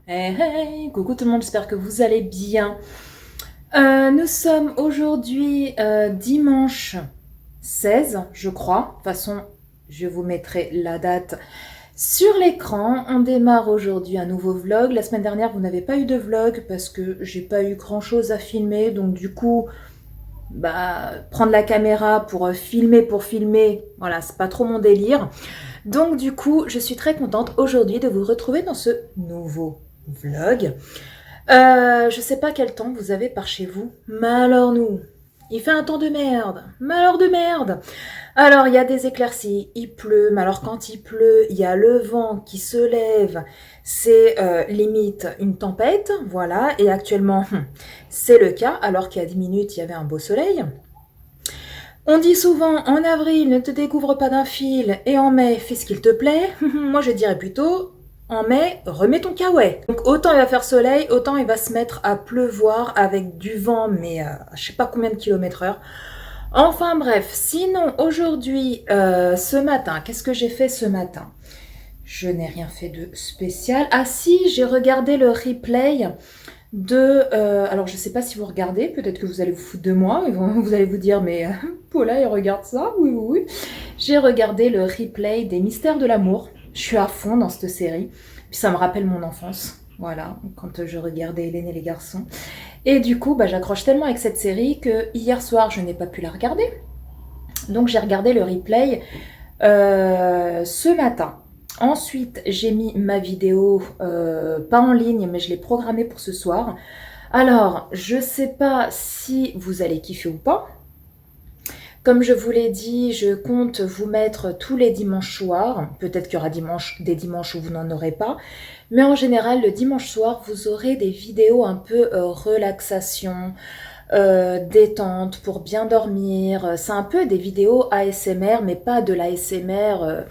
Hey, coucou tout le monde, j'espère que vous allez bien. Nous sommes aujourd'hui dimanche 16, je crois. De toute façon, je vous mettrai la date sur l'écran. On démarre aujourd'hui un nouveau vlog. La semaine dernière, vous n'avez pas eu de vlog parce que j'ai pas eu grand chose à filmer. Donc du coup, prendre la caméra pour filmer, voilà, c'est pas trop mon délire. Donc du coup, je suis très contente aujourd'hui de vous retrouver dans ce nouveau vlog. Je sais pas quel temps vous avez par chez vous, mais alors nous, il fait un temps de merde, malheur de merde. Alors il y a des éclaircies, il pleut, mais alors quand il pleut, il y a le vent qui se lève, c'est limite une tempête, voilà, et actuellement c'est le cas, alors qu'il y a 10 minutes il y avait un beau soleil. On dit souvent en avril ne te découvre pas d'un fil et en mai fais ce qu'il te plaît. Moi je dirais plutôt en mai remets ton kawaii. Donc autant il va faire soleil, autant il va se mettre à pleuvoir avec du vent mais je sais pas combien de kilomètres/heure. Enfin bref, sinon aujourd'hui ce matin, qu'est-ce que j'ai fait ce matin? Je n'ai rien fait de spécial. Ah si, j'ai regardé le replay alors je sais pas si vous regardez, peut-être que vous allez vous foutre de moi, vous allez vous dire mais Paula elle regarde ça, oui oui oui. J'ai regardé le replay des Mystères de l'amour, je suis à fond dans cette série, puis ça me rappelle mon enfance, voilà, quand je regardais Hélène et les garçons. Et du coup j'accroche tellement avec cette série que hier soir je n'ai pas pu la regarder, donc j'ai regardé le replay ce matin. Ensuite, j'ai mis ma vidéo, pas en ligne, mais je l'ai programmée pour ce soir. Alors, je sais pas si vous allez kiffer ou pas. Comme je vous l'ai dit, je compte vous mettre tous les dimanches soirs. Peut-être qu'il y aura des dimanches où vous n'en aurez pas. Mais en général, le dimanche soir, vous aurez des vidéos un peu relaxation, détente, pour bien dormir. C'est un peu des vidéos ASMR, mais pas de l'ASMR...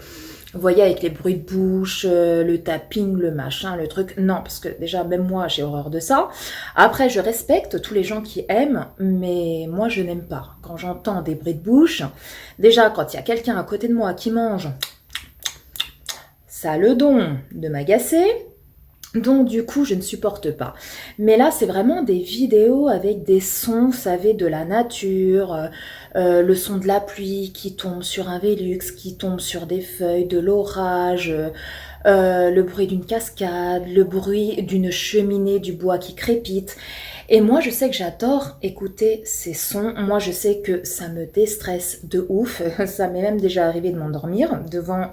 vous voyez, avec les bruits de bouche, le tapping, le machin, le truc. Non, parce que déjà, même moi, j'ai horreur de ça. Après, je respecte tous les gens qui aiment, mais moi, je n'aime pas. Quand j'entends des bruits de bouche, déjà, quand il y a quelqu'un à côté de moi qui mange, ça a le don de m'agacer. Donc du coup, je ne supporte pas. Mais là, c'est vraiment des vidéos avec des sons, vous savez, de la nature, le son de la pluie qui tombe sur un Velux, qui tombe sur des feuilles, de l'orage, le bruit d'une cascade, le bruit d'une cheminée, du bois qui crépite. Et moi, je sais que j'adore écouter ces sons. Moi, je sais que ça me déstresse de ouf. Ça m'est même déjà arrivé de m'endormir devant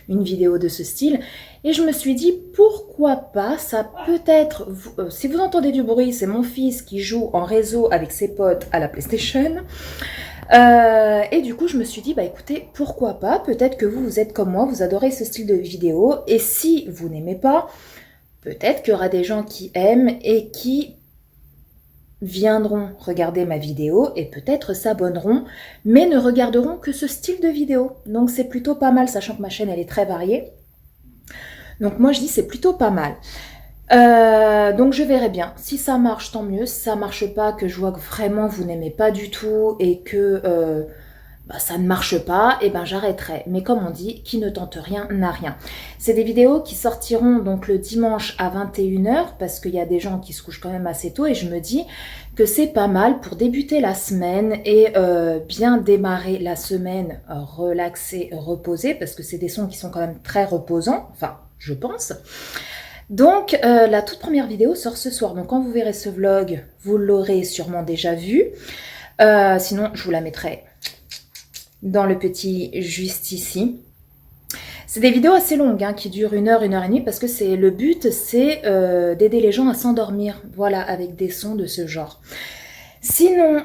une vidéo de ce style. Et je me suis dit, pourquoi pas, ça peut être... si vous entendez du bruit, c'est mon fils qui joue en réseau avec ses potes à la PlayStation. Et du coup, je me suis dit, écoutez, pourquoi pas, peut-être que vous êtes comme moi, vous adorez ce style de vidéo. Et si vous n'aimez pas, peut-être qu'il y aura des gens qui aiment et qui viendront regarder ma vidéo et peut-être s'abonneront, mais ne regarderont que ce style de vidéo. Donc c'est plutôt pas mal, sachant que ma chaîne elle est très variée. Donc moi je dis c'est plutôt pas mal. Donc je verrai bien. Si ça marche, tant mieux. Si ça marche pas, que je vois que vraiment vous n'aimez pas du tout et que ça ne marche pas, et j'arrêterai. Mais comme on dit, qui ne tente rien n'a rien. C'est des vidéos qui sortiront donc le dimanche à 21h parce qu'il y a des gens qui se couchent quand même assez tôt et je me dis que c'est pas mal pour débuter la semaine et bien démarrer la semaine relaxée, reposée parce que c'est des sons qui sont quand même très reposants, enfin je pense. Donc la toute première vidéo sort ce soir, donc quand vous verrez ce vlog, vous l'aurez sûrement déjà vu. Sinon je vous la mettrai dans le petit juste ici. C'est des vidéos assez longues qui durent 1 heure, 1 heure et demie parce que le but c'est d'aider les gens à s'endormir, voilà, avec des sons de ce genre. Sinon,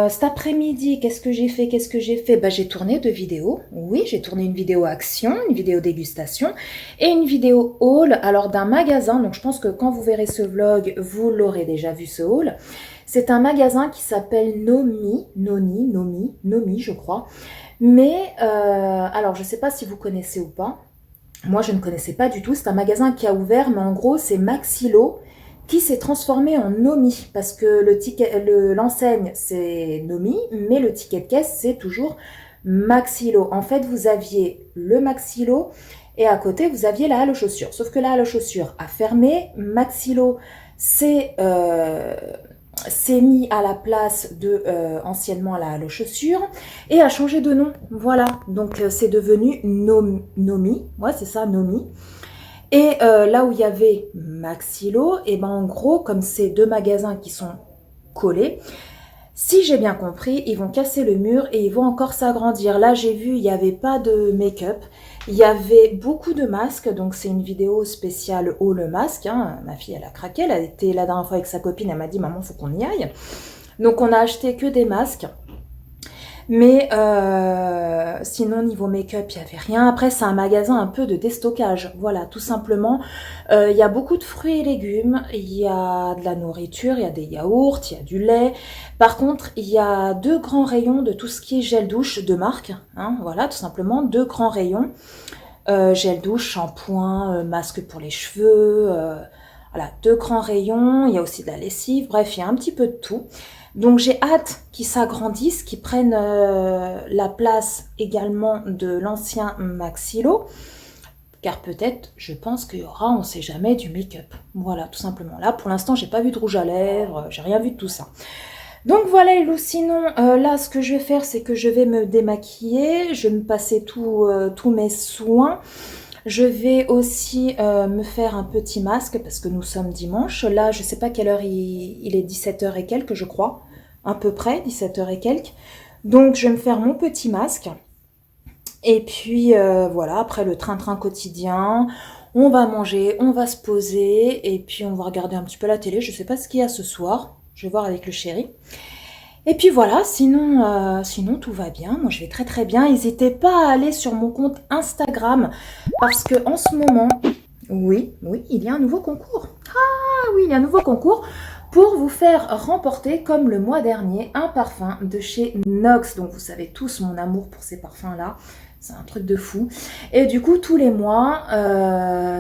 cet après-midi, qu'est-ce que j'ai fait? Qu'est-ce que j'ai fait? Bah, j'ai tourné 2 vidéos. Oui, j'ai tourné une vidéo action, une vidéo dégustation et une vidéo haul, alors d'un magasin. Donc, je pense que quand vous verrez ce vlog, vous l'aurez déjà vu ce haul. C'est un magasin qui s'appelle Nomi, je crois. Mais, alors, je sais pas si vous connaissez ou pas. Moi, je ne connaissais pas du tout. C'est un magasin qui a ouvert, mais en gros, c'est Maxilo qui s'est transformé en Nomi parce que l'enseigne c'est Nomi, mais le ticket de caisse c'est toujours Maxilo. En fait, vous aviez le Maxilo et à côté vous aviez la halle aux chaussures. Sauf que la halle aux chaussures a fermé. Maxilo s'est mis à la place de anciennement la halle aux chaussures et a changé de nom. Voilà, donc c'est devenu Nomi. Ouais, c'est ça, Nomi. Et là où il y avait Maxilo, et ben en gros, comme c'est 2 magasins qui sont collés, si j'ai bien compris, ils vont casser le mur et ils vont encore s'agrandir. Là, j'ai vu, il n'y avait pas de make-up, il y avait beaucoup de masques, donc c'est une vidéo spéciale haut le masque. Hein. Ma fille, elle a craqué, elle a été la dernière fois avec sa copine, elle m'a dit « Maman, faut qu'on y aille ». Donc on a acheté que des masques. Mais sinon, niveau make-up, il n'y avait rien. Après, c'est un magasin un peu de déstockage. Voilà, tout simplement. Il y a beaucoup de fruits et légumes. Il y a de la nourriture, il y a des yaourts, il y a du lait. Par contre, il y a 2 grands rayons de tout ce qui est gel douche de marque. Hein, voilà, tout simplement, 2 grands rayons. Gel douche, shampoing, masque pour les cheveux. Voilà, 2 grands rayons. Il y a aussi de la lessive. Bref, il y a un petit peu de tout. Donc j'ai hâte qu'ils s'agrandissent, qu'ils prennent la place également de l'ancien Maxilo, car peut-être, je pense qu'il y aura, on sait jamais, du make-up. Voilà, tout simplement. Là, pour l'instant, j'ai pas vu de rouge à lèvres, j'ai rien vu de tout ça. Donc voilà les loups, sinon là ce que je vais faire c'est que je vais me démaquiller, je vais me passer tous mes soins. Je vais aussi me faire un petit masque parce que nous sommes dimanche. Là, je sais pas quelle heure il est 17h et quelques, je crois. À peu près, 17h et quelques. Donc, je vais me faire mon petit masque. Et puis, voilà, après le train-train quotidien, on va manger, on va se poser. Et puis, on va regarder un petit peu la télé. Je sais pas ce qu'il y a ce soir. Je vais voir avec le chéri. Et puis voilà, sinon tout va bien. Moi, je vais très très bien. N'hésitez pas à aller sur mon compte Instagram parce que en ce moment, oui, il y a un nouveau concours. Ah oui, il y a un nouveau concours pour vous faire remporter, comme le mois dernier, un parfum de chez Nox. Donc vous savez tous mon amour pour ces parfums-là. C'est un truc de fou. Et du coup, tous les mois,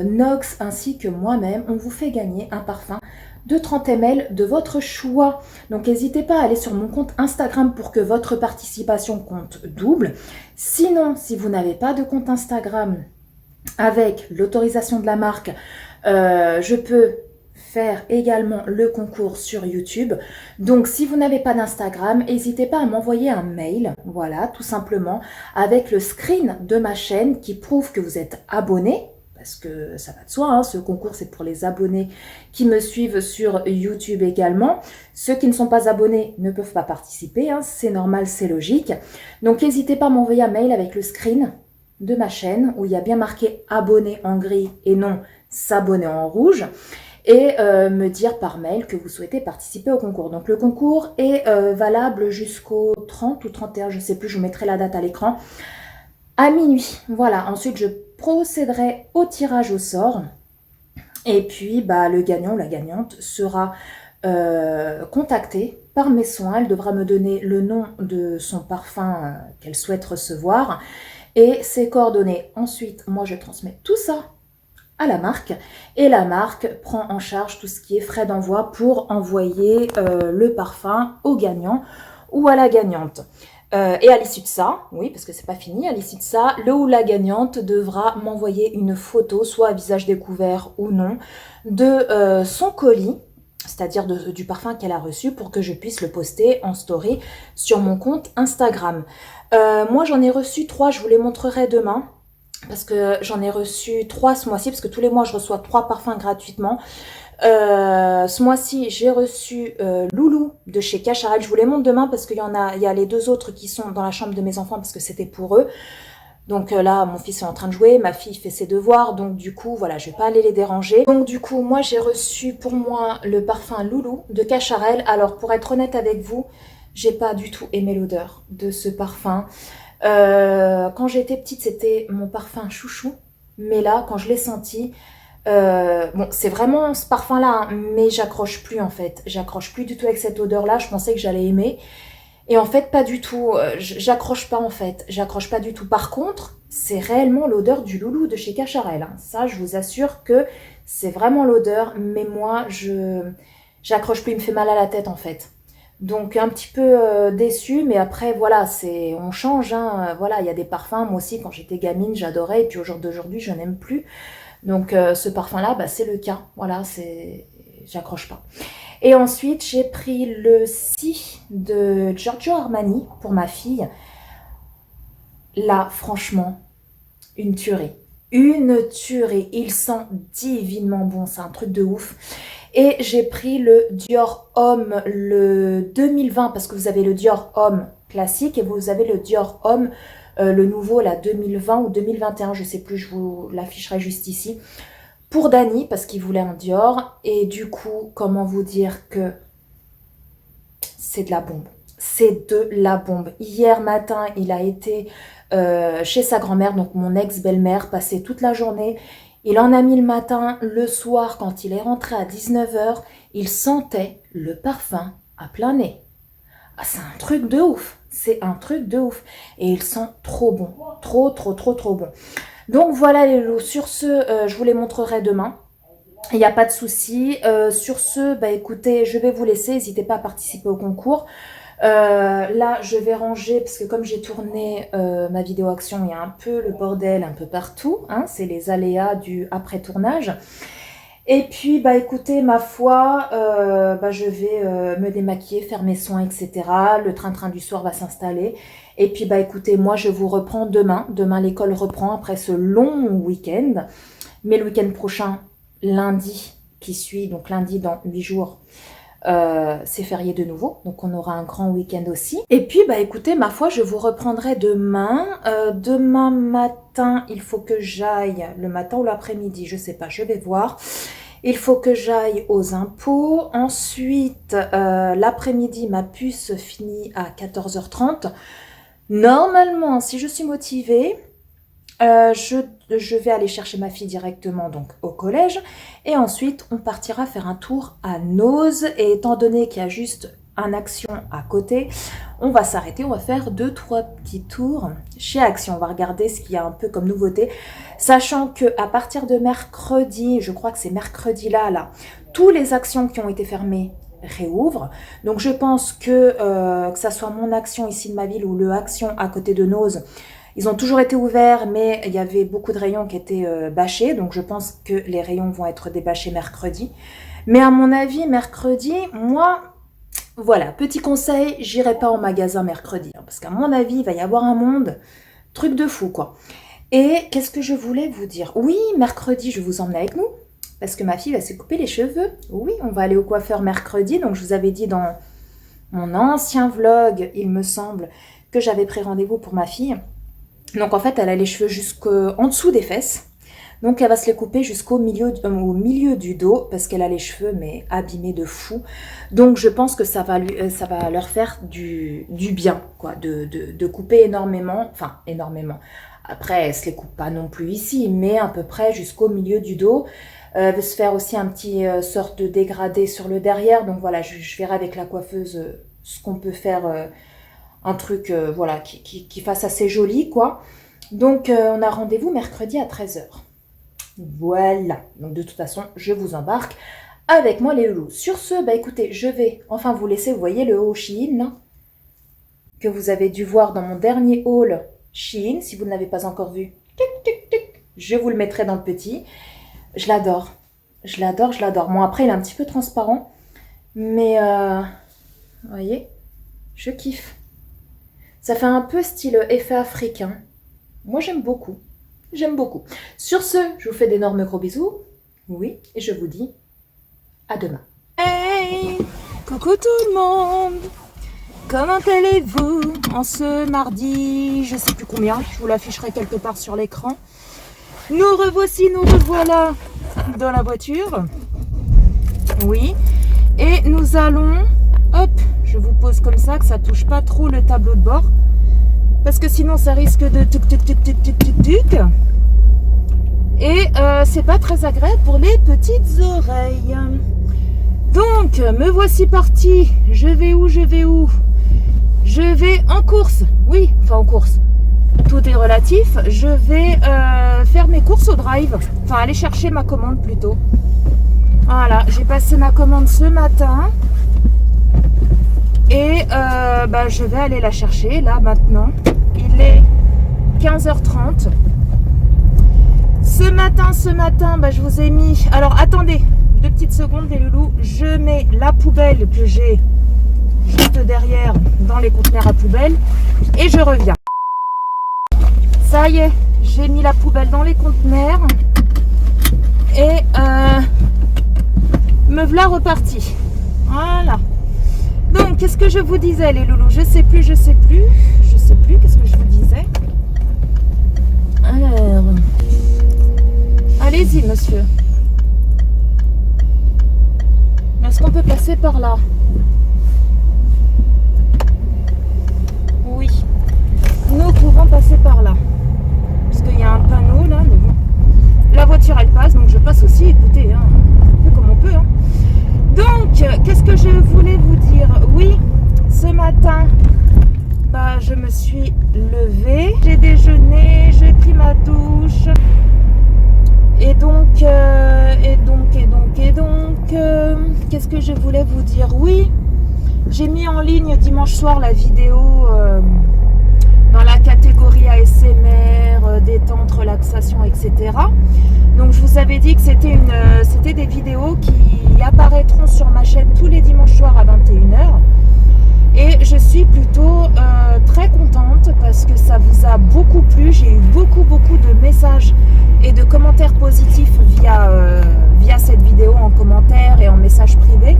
Nox ainsi que moi-même, on vous fait gagner un parfum de 30 ml de votre choix. Donc n'hésitez pas à aller sur mon compte Instagram pour que votre participation compte double. Sinon, si vous n'avez pas de compte Instagram avec l'autorisation de la marque, je peux faire également le concours sur YouTube. Donc si vous n'avez pas d'Instagram, n'hésitez pas à m'envoyer un mail, voilà, tout simplement, avec le screen de ma chaîne qui prouve que vous êtes abonné. Parce que ça va de soi, hein, ce concours c'est pour les abonnés qui me suivent sur YouTube également. Ceux qui ne sont pas abonnés ne peuvent pas participer, hein, c'est normal, c'est logique. Donc n'hésitez pas à m'envoyer un mail avec le screen de ma chaîne où il y a bien marqué abonné en gris et non s'abonner en rouge. Et me dire par mail que vous souhaitez participer au concours. Donc le concours est valable jusqu'au 30 ou 31, je ne sais plus, je vous mettrai la date à l'écran. À minuit, voilà. Ensuite, je procéderai au tirage au sort. Et puis, bah, le gagnant ou la gagnante sera contacté par mes soins. Elle devra me donner le nom de son parfum qu'elle souhaite recevoir et ses coordonnées. Ensuite, moi, je transmets tout ça à la marque et la marque prend en charge tout ce qui est frais d'envoi pour envoyer le parfum au gagnant ou à la gagnante. Et à l'issue de ça, oui, parce que c'est pas fini, à l'issue de ça, le ou la gagnante devra m'envoyer une photo, soit à visage découvert ou non, de son colis, c'est-à-dire du parfum qu'elle a reçu pour que je puisse le poster en story sur mon compte Instagram. Moi, j'en ai reçu 3, je vous les montrerai demain. Parce que j'en ai reçu 3 ce mois-ci, parce que tous les mois, je reçois 3 parfums gratuitement. Ce mois-ci, j'ai reçu Loulou de chez Cacharel. Je vous les montre demain parce qu'il y a les 2 autres qui sont dans la chambre de mes enfants parce que c'était pour eux. Donc là, mon fils est en train de jouer, ma fille fait ses devoirs, donc du coup, voilà, je vais pas aller les déranger. Donc du coup, moi, j'ai reçu pour moi le parfum Loulou de Cacharel. Alors, pour être honnête avec vous, j'ai pas du tout aimé l'odeur de ce parfum. Quand j'étais petite, c'était mon parfum chouchou. Mais là, quand je l'ai senti, bon, c'est vraiment ce parfum-là, hein, mais j'accroche plus en fait. J'accroche plus du tout avec cette odeur-là. Je pensais que j'allais aimer. Et en fait, pas du tout. J'accroche pas en fait. J'accroche pas du tout. Par contre, c'est réellement l'odeur du loulou de chez Cacharel, hein. Ça, je vous assure que c'est vraiment l'odeur. Mais moi, j'accroche plus. Il me fait mal à la tête en fait. Donc un petit peu déçue, mais après voilà, on change, hein. Voilà, il y a des parfums. Moi aussi, quand j'étais gamine, j'adorais, et puis au jour d'aujourd'hui, je n'aime plus. Donc ce parfum-là, bah, c'est le cas. Voilà, j'accroche pas. Et ensuite, j'ai pris le Si de Giorgio Armani pour ma fille. Là, franchement, une tuerie. Une tuerie. Il sent divinement bon. C'est un truc de ouf. Et j'ai pris le Dior Homme, le 2020, parce que vous avez le Dior Homme classique et vous avez le Dior Homme, le nouveau, la 2020 ou 2021, je sais plus, je vous l'afficherai juste ici. Pour Dany, parce qu'il voulait un Dior. Et du coup, comment vous dire que c'est de la bombe. C'est de la bombe. Hier matin, il a été chez sa grand-mère, donc mon ex-belle-mère, passé toute la journée. Il en a mis le matin, le soir, quand il est rentré à 19h, il sentait le parfum à plein nez. Ah, c'est un truc de ouf. C'est un truc de ouf. Et il sent trop bon. Trop, trop, trop, trop bon. Donc voilà les lots. Sur ce, je vous les montrerai demain. Il n'y a pas de souci. Sur ce, bah écoutez, je vais vous laisser. N'hésitez pas à participer au concours. Là, je vais ranger parce que comme j'ai tourné ma vidéo action, il y a un peu le bordel un peu partout. Hein, c'est les aléas du après-tournage. Et puis, bah écoutez, ma foi, bah, je vais me démaquiller, faire mes soins, etc. Le train-train du soir va s'installer. Et puis, bah écoutez, moi, je vous reprends demain. Demain, l'école reprend après ce long week-end. Mais le week-end prochain, lundi qui suit, donc lundi dans 8 jours, c'est férié de nouveau, donc on aura un grand week-end aussi. Et puis bah écoutez, ma foi, je vous reprendrai demain. Demain matin, il faut que j'aille, le matin ou l'après-midi, je sais pas, je vais voir. Il faut que j'aille aux impôts. Ensuite, l'après-midi, ma puce finit à 14h30. Normalement, si je suis motivée, je vais aller chercher ma fille directement donc au collège et ensuite on partira faire un tour à Noz. Et étant donné qu'il y a juste un Action à côté, on va s'arrêter, on va faire 2-3 petits tours chez Action. On va regarder ce qu'il y a un peu comme nouveauté, sachant que à partir de mercredi, je crois que c'est mercredi là, tous les Actions qui ont été fermées réouvrent. Donc je pense que ça soit mon Action ici de ma ville ou le Action à côté de Noz, ils ont toujours été ouverts, mais il y avait beaucoup de rayons qui étaient bâchés. Donc, je pense que les rayons vont être débâchés mercredi. Mais à mon avis, mercredi, moi, voilà, petit conseil, j'irai pas au magasin mercredi. Hein, parce qu'à mon avis, il va y avoir un monde, truc de fou, quoi. Et qu'est-ce que je voulais vous dire? Oui, mercredi, je vais vous emmener avec nous. Parce que ma fille va se couper les cheveux. Oui, on va aller au coiffeur mercredi. Donc, je vous avais dit dans mon ancien vlog, il me semble, que j'avais pris rendez-vous pour ma fille. Donc en fait, elle a les cheveux jusqu'en dessous des fesses. Donc elle va se les couper jusqu'au milieu, au milieu du dos parce qu'elle a les cheveux mais abîmés de fou. Donc je pense que ça va leur faire du bien, quoi, de couper énormément. Enfin, énormément. Après, elle se les coupe pas non plus ici, mais à peu près jusqu'au milieu du dos. Elle veut se faire aussi un petit sorte de dégradé sur le derrière. Donc voilà, je verrai avec la coiffeuse ce qu'on peut faire... un truc voilà, qui fasse assez joli, quoi. Donc, on a rendez-vous mercredi à 13h. Voilà. Donc, de toute façon, je vous embarque avec moi, les loulous. Sur ce, bah écoutez, je vais enfin vous laisser. Vous voyez le haut Shein, là, que vous avez dû voir dans mon dernier haul Shein. Si vous ne l'avez pas encore vu, tic, tic, tic, je vous le mettrai dans le petit. Je l'adore. Je l'adore, je l'adore. Bon, après, il est un petit peu transparent. Mais, vous voyez, je kiffe. Ça fait un peu style effet africain. Moi, j'aime beaucoup. J'aime beaucoup. Sur ce, je vous fais d'énormes gros bisous. Oui, et je vous dis à demain. Hey! Coucou tout le monde! Comment allez-vous en ce mardi, je sais plus combien, je vous l'afficherai quelque part sur l'écran. Nous revoilà dans la voiture. Oui. Et nous allons, hop, je vous pose comme ça, que ça touche pas trop le tableau de bord. Parce que sinon ça risque de tuc. Et c'est pas très agréable pour les petites oreilles. Donc, me voici parti. Je vais où? Je vais en course. Oui, enfin en course. Tout est relatif. Je vais faire mes courses au drive. Enfin, aller chercher ma commande plutôt. Voilà, j'ai passé ma commande ce matin. Et je vais aller la chercher là maintenant. Il est 15h30. Ce matin, je vous ai mis... Alors, attendez, 2 petites secondes, les loulous. Je mets la poubelle que j'ai juste derrière dans les conteneurs à poubelle. Et je reviens. Ça y est, j'ai mis la poubelle dans les conteneurs. Et me voilà reparti. Voilà. Donc, qu'est-ce que je vous disais, les loulous? Je sais plus. Qu'est-ce que je vous disais? Alors... Allez-y, monsieur. Est-ce qu'on peut passer par là? Oui. Nous pouvons passer par là. Parce qu'il y a un panneau là, mais bon. La voiture, elle passe, donc je passe aussi. Écoutez, hein, un peu comme on peut. Hein. Donc, qu'est-ce que je voulais vous dire? Oui, ce matin, je me suis levée. J'ai déjeuné, j'ai pris ma douche. Et donc, qu'est-ce que je voulais vous dire? Oui, j'ai mis en ligne dimanche soir la vidéo dans la catégorie ASMR, détente, relaxation, etc. Donc, je vous avais dit que c'était des vidéos qui apparaîtront sur ma chaîne tous les dimanches soirs à 21h. Et je suis plutôt très contente parce que ça vous a beaucoup plu. J'ai eu beaucoup de messages et de commentaires positifs via cette vidéo en commentaire et en message privé.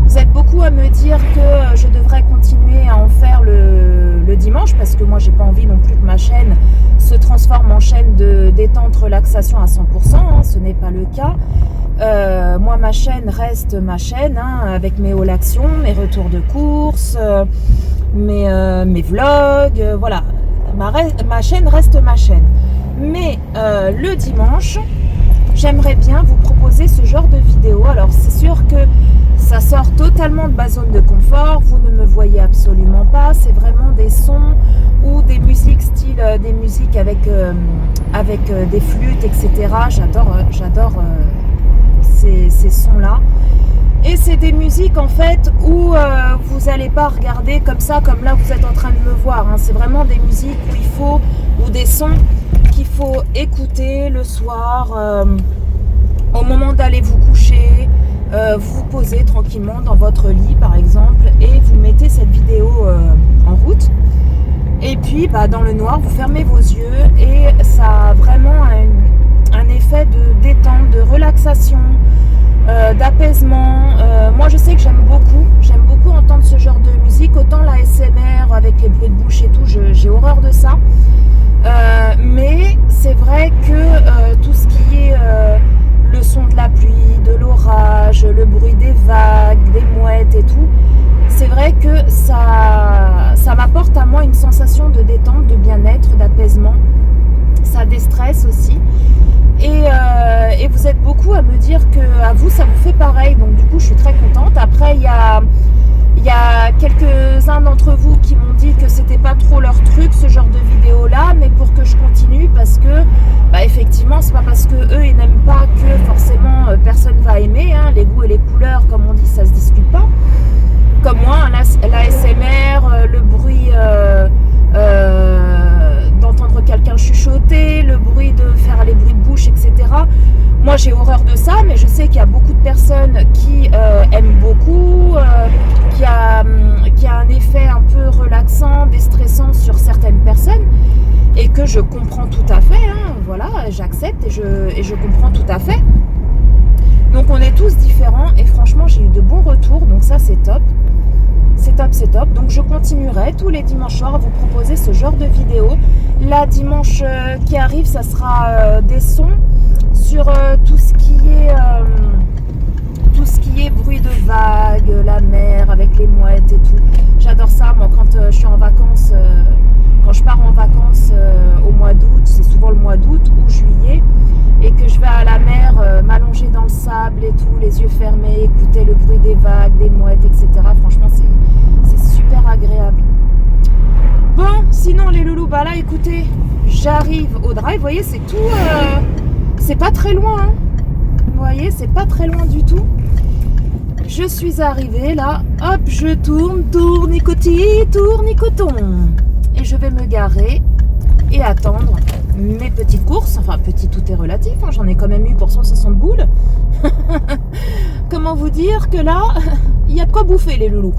Vous êtes beaucoup à me dire que je devrais continuer à en faire le dimanche parce que moi j'ai pas envie non plus que ma chaîne se transforme en chaîne de détente relaxation à 100%, hein, ce n'est pas le cas. Moi ma chaîne reste ma chaîne, hein, avec mes haul actions, mes retours de course, mes vlogs, voilà, ma chaîne reste ma chaîne. Mais le dimanche, j'aimerais bien vous proposer ce genre de vidéo. Alors c'est sûr que ça sort totalement de ma zone de confort, vous ne me voyez absolument pas, c'est vraiment des sons ou des musiques style des musiques avec des flûtes, etc. J'adore ces sons-là. Et c'est des musiques en fait où vous n'allez pas regarder comme ça, comme là vous êtes en train de me voir, hein. C'est vraiment des musiques ou des sons qu'il faut écouter le soir, au moment d'aller vous coucher, vous posez tranquillement dans votre lit par exemple, et vous mettez cette vidéo en route. Et puis dans le noir, vous fermez vos yeux et ça a vraiment un effet de détente, de relaxation, d'apaisement. Moi je sais que j'aime beaucoup entendre ce genre de musique, autant la ASMR avec les bruits de bouche et tout, j'ai horreur de ça. Mais c'est vrai que tout ce qui est le son de la pluie, de l'orage, le bruit des vagues, des mouettes et tout, c'est vrai que ça m'apporte à moi une sensation de détente, de bien-être, d'apaisement. Ça déstresse aussi. Et vous êtes beaucoup à me dire que à vous ça vous fait pareil, donc du coup je suis très contente. Après il y a quelques-uns d'entre vous qui m'ont dit que c'était pas trop leur truc ce genre de vidéo là, mais pour que je continue, parce que effectivement c'est pas parce que eux ils n'aiment pas que forcément personne va aimer, hein. Les goûts et les couleurs comme on dit ça se discute pas. Comme moi, l'ASMR, le bruit d'entendre quelqu'un chuchoter, le bruit de faire les bruits de bouche, etc. Moi j'ai horreur de ça, mais je sais qu'il y a beaucoup de personnes qui aiment beaucoup, qui a un effet un peu relaxant, déstressant sur certaines personnes, et que je comprends tout à fait, hein, voilà, j'accepte et je comprends tout à fait. Donc on est tous différents et franchement j'ai eu de bons retours, donc ça c'est top. c'est top, c'est top. Donc je continuerai tous les dimanches soirs à vous proposer ce genre de vidéo. Là, dimanche qui arrive, ça sera des sons sur tout ce qui est bruit de vagues, la mer avec les mouettes et tout. J'adore ça, moi, quand je suis en vacances, quand je pars en vacances au mois d'août, c'est souvent le mois d'août ou juillet, et que je vais à la mer, m'allonger dans le sable et tout, les yeux fermés, écouter le bruit des vagues, des mouettes, etc. Franchement, c'est super agréable. Bon, sinon les loulous, bah là, écoutez, j'arrive au drive, vous voyez, c'est tout, c'est pas très loin, hein. Vous voyez, c'est pas très loin du tout. Je suis arrivée là, hop, je tourne, tournicoti, tournicoton. Et je vais me garer et attendre mes petites courses. Enfin, petit, tout est relatif, hein, j'en ai quand même eu pour 160 boules. Comment vous dire que là, il y a de quoi bouffer les loulous.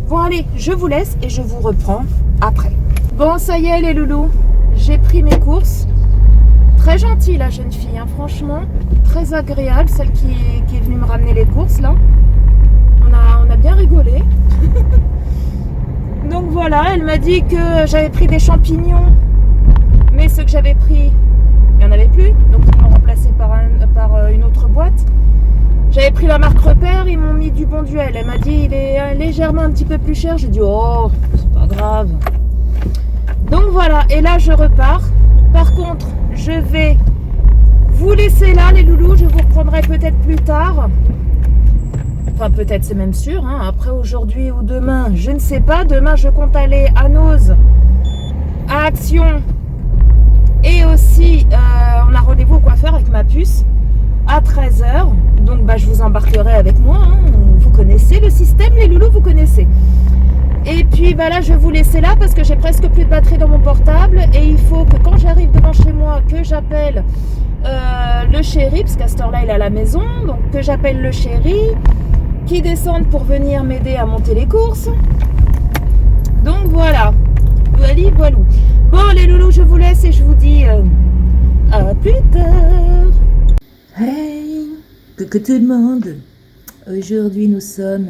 Bon, allez, je vous laisse et je vous reprends après. Bon, ça y est les loulous, j'ai pris mes courses. Très gentille la jeune fille, hein, franchement, très agréable, celle qui est venue me ramener les courses là. On a bien rigolé. Donc voilà, elle m'a dit que j'avais pris des champignons, mais ceux que j'avais pris, il n'y en avait plus, donc ils m'ont remplacé par une autre boîte. J'avais pris la marque Repère, ils m'ont mis du Bon Duel. Elle m'a dit il est légèrement un petit peu plus cher. J'ai dit oh, c'est pas grave. Donc voilà, et là je repars. Par contre, je vais vous laisser là les loulous, je vous reprendrai peut-être plus tard. Enfin peut-être, c'est même sûr, hein. Après aujourd'hui ou demain, je ne sais pas. Demain je compte aller à Noz, à Action. Et aussi, on a rendez-vous au coiffeur avec ma puce à 13 h. Donc bah, je vous embarquerai avec moi, hein. Vous connaissez le système les loulous, vous connaissez. Et puis bah là je vais vous laisser là parce que j'ai presque plus de batterie dans mon portable. Et il faut que quand j'arrive devant chez moi, que j'appelle le chéri, parce qu'à cette heure là il est à la maison. Donc que j'appelle le chéri, qui descende pour venir m'aider à monter les courses. Donc voilà, voilà. Bon les loulous, je vous laisse et je vous dis à plus tard. Hey, coucou tout le monde. Aujourd'hui nous sommes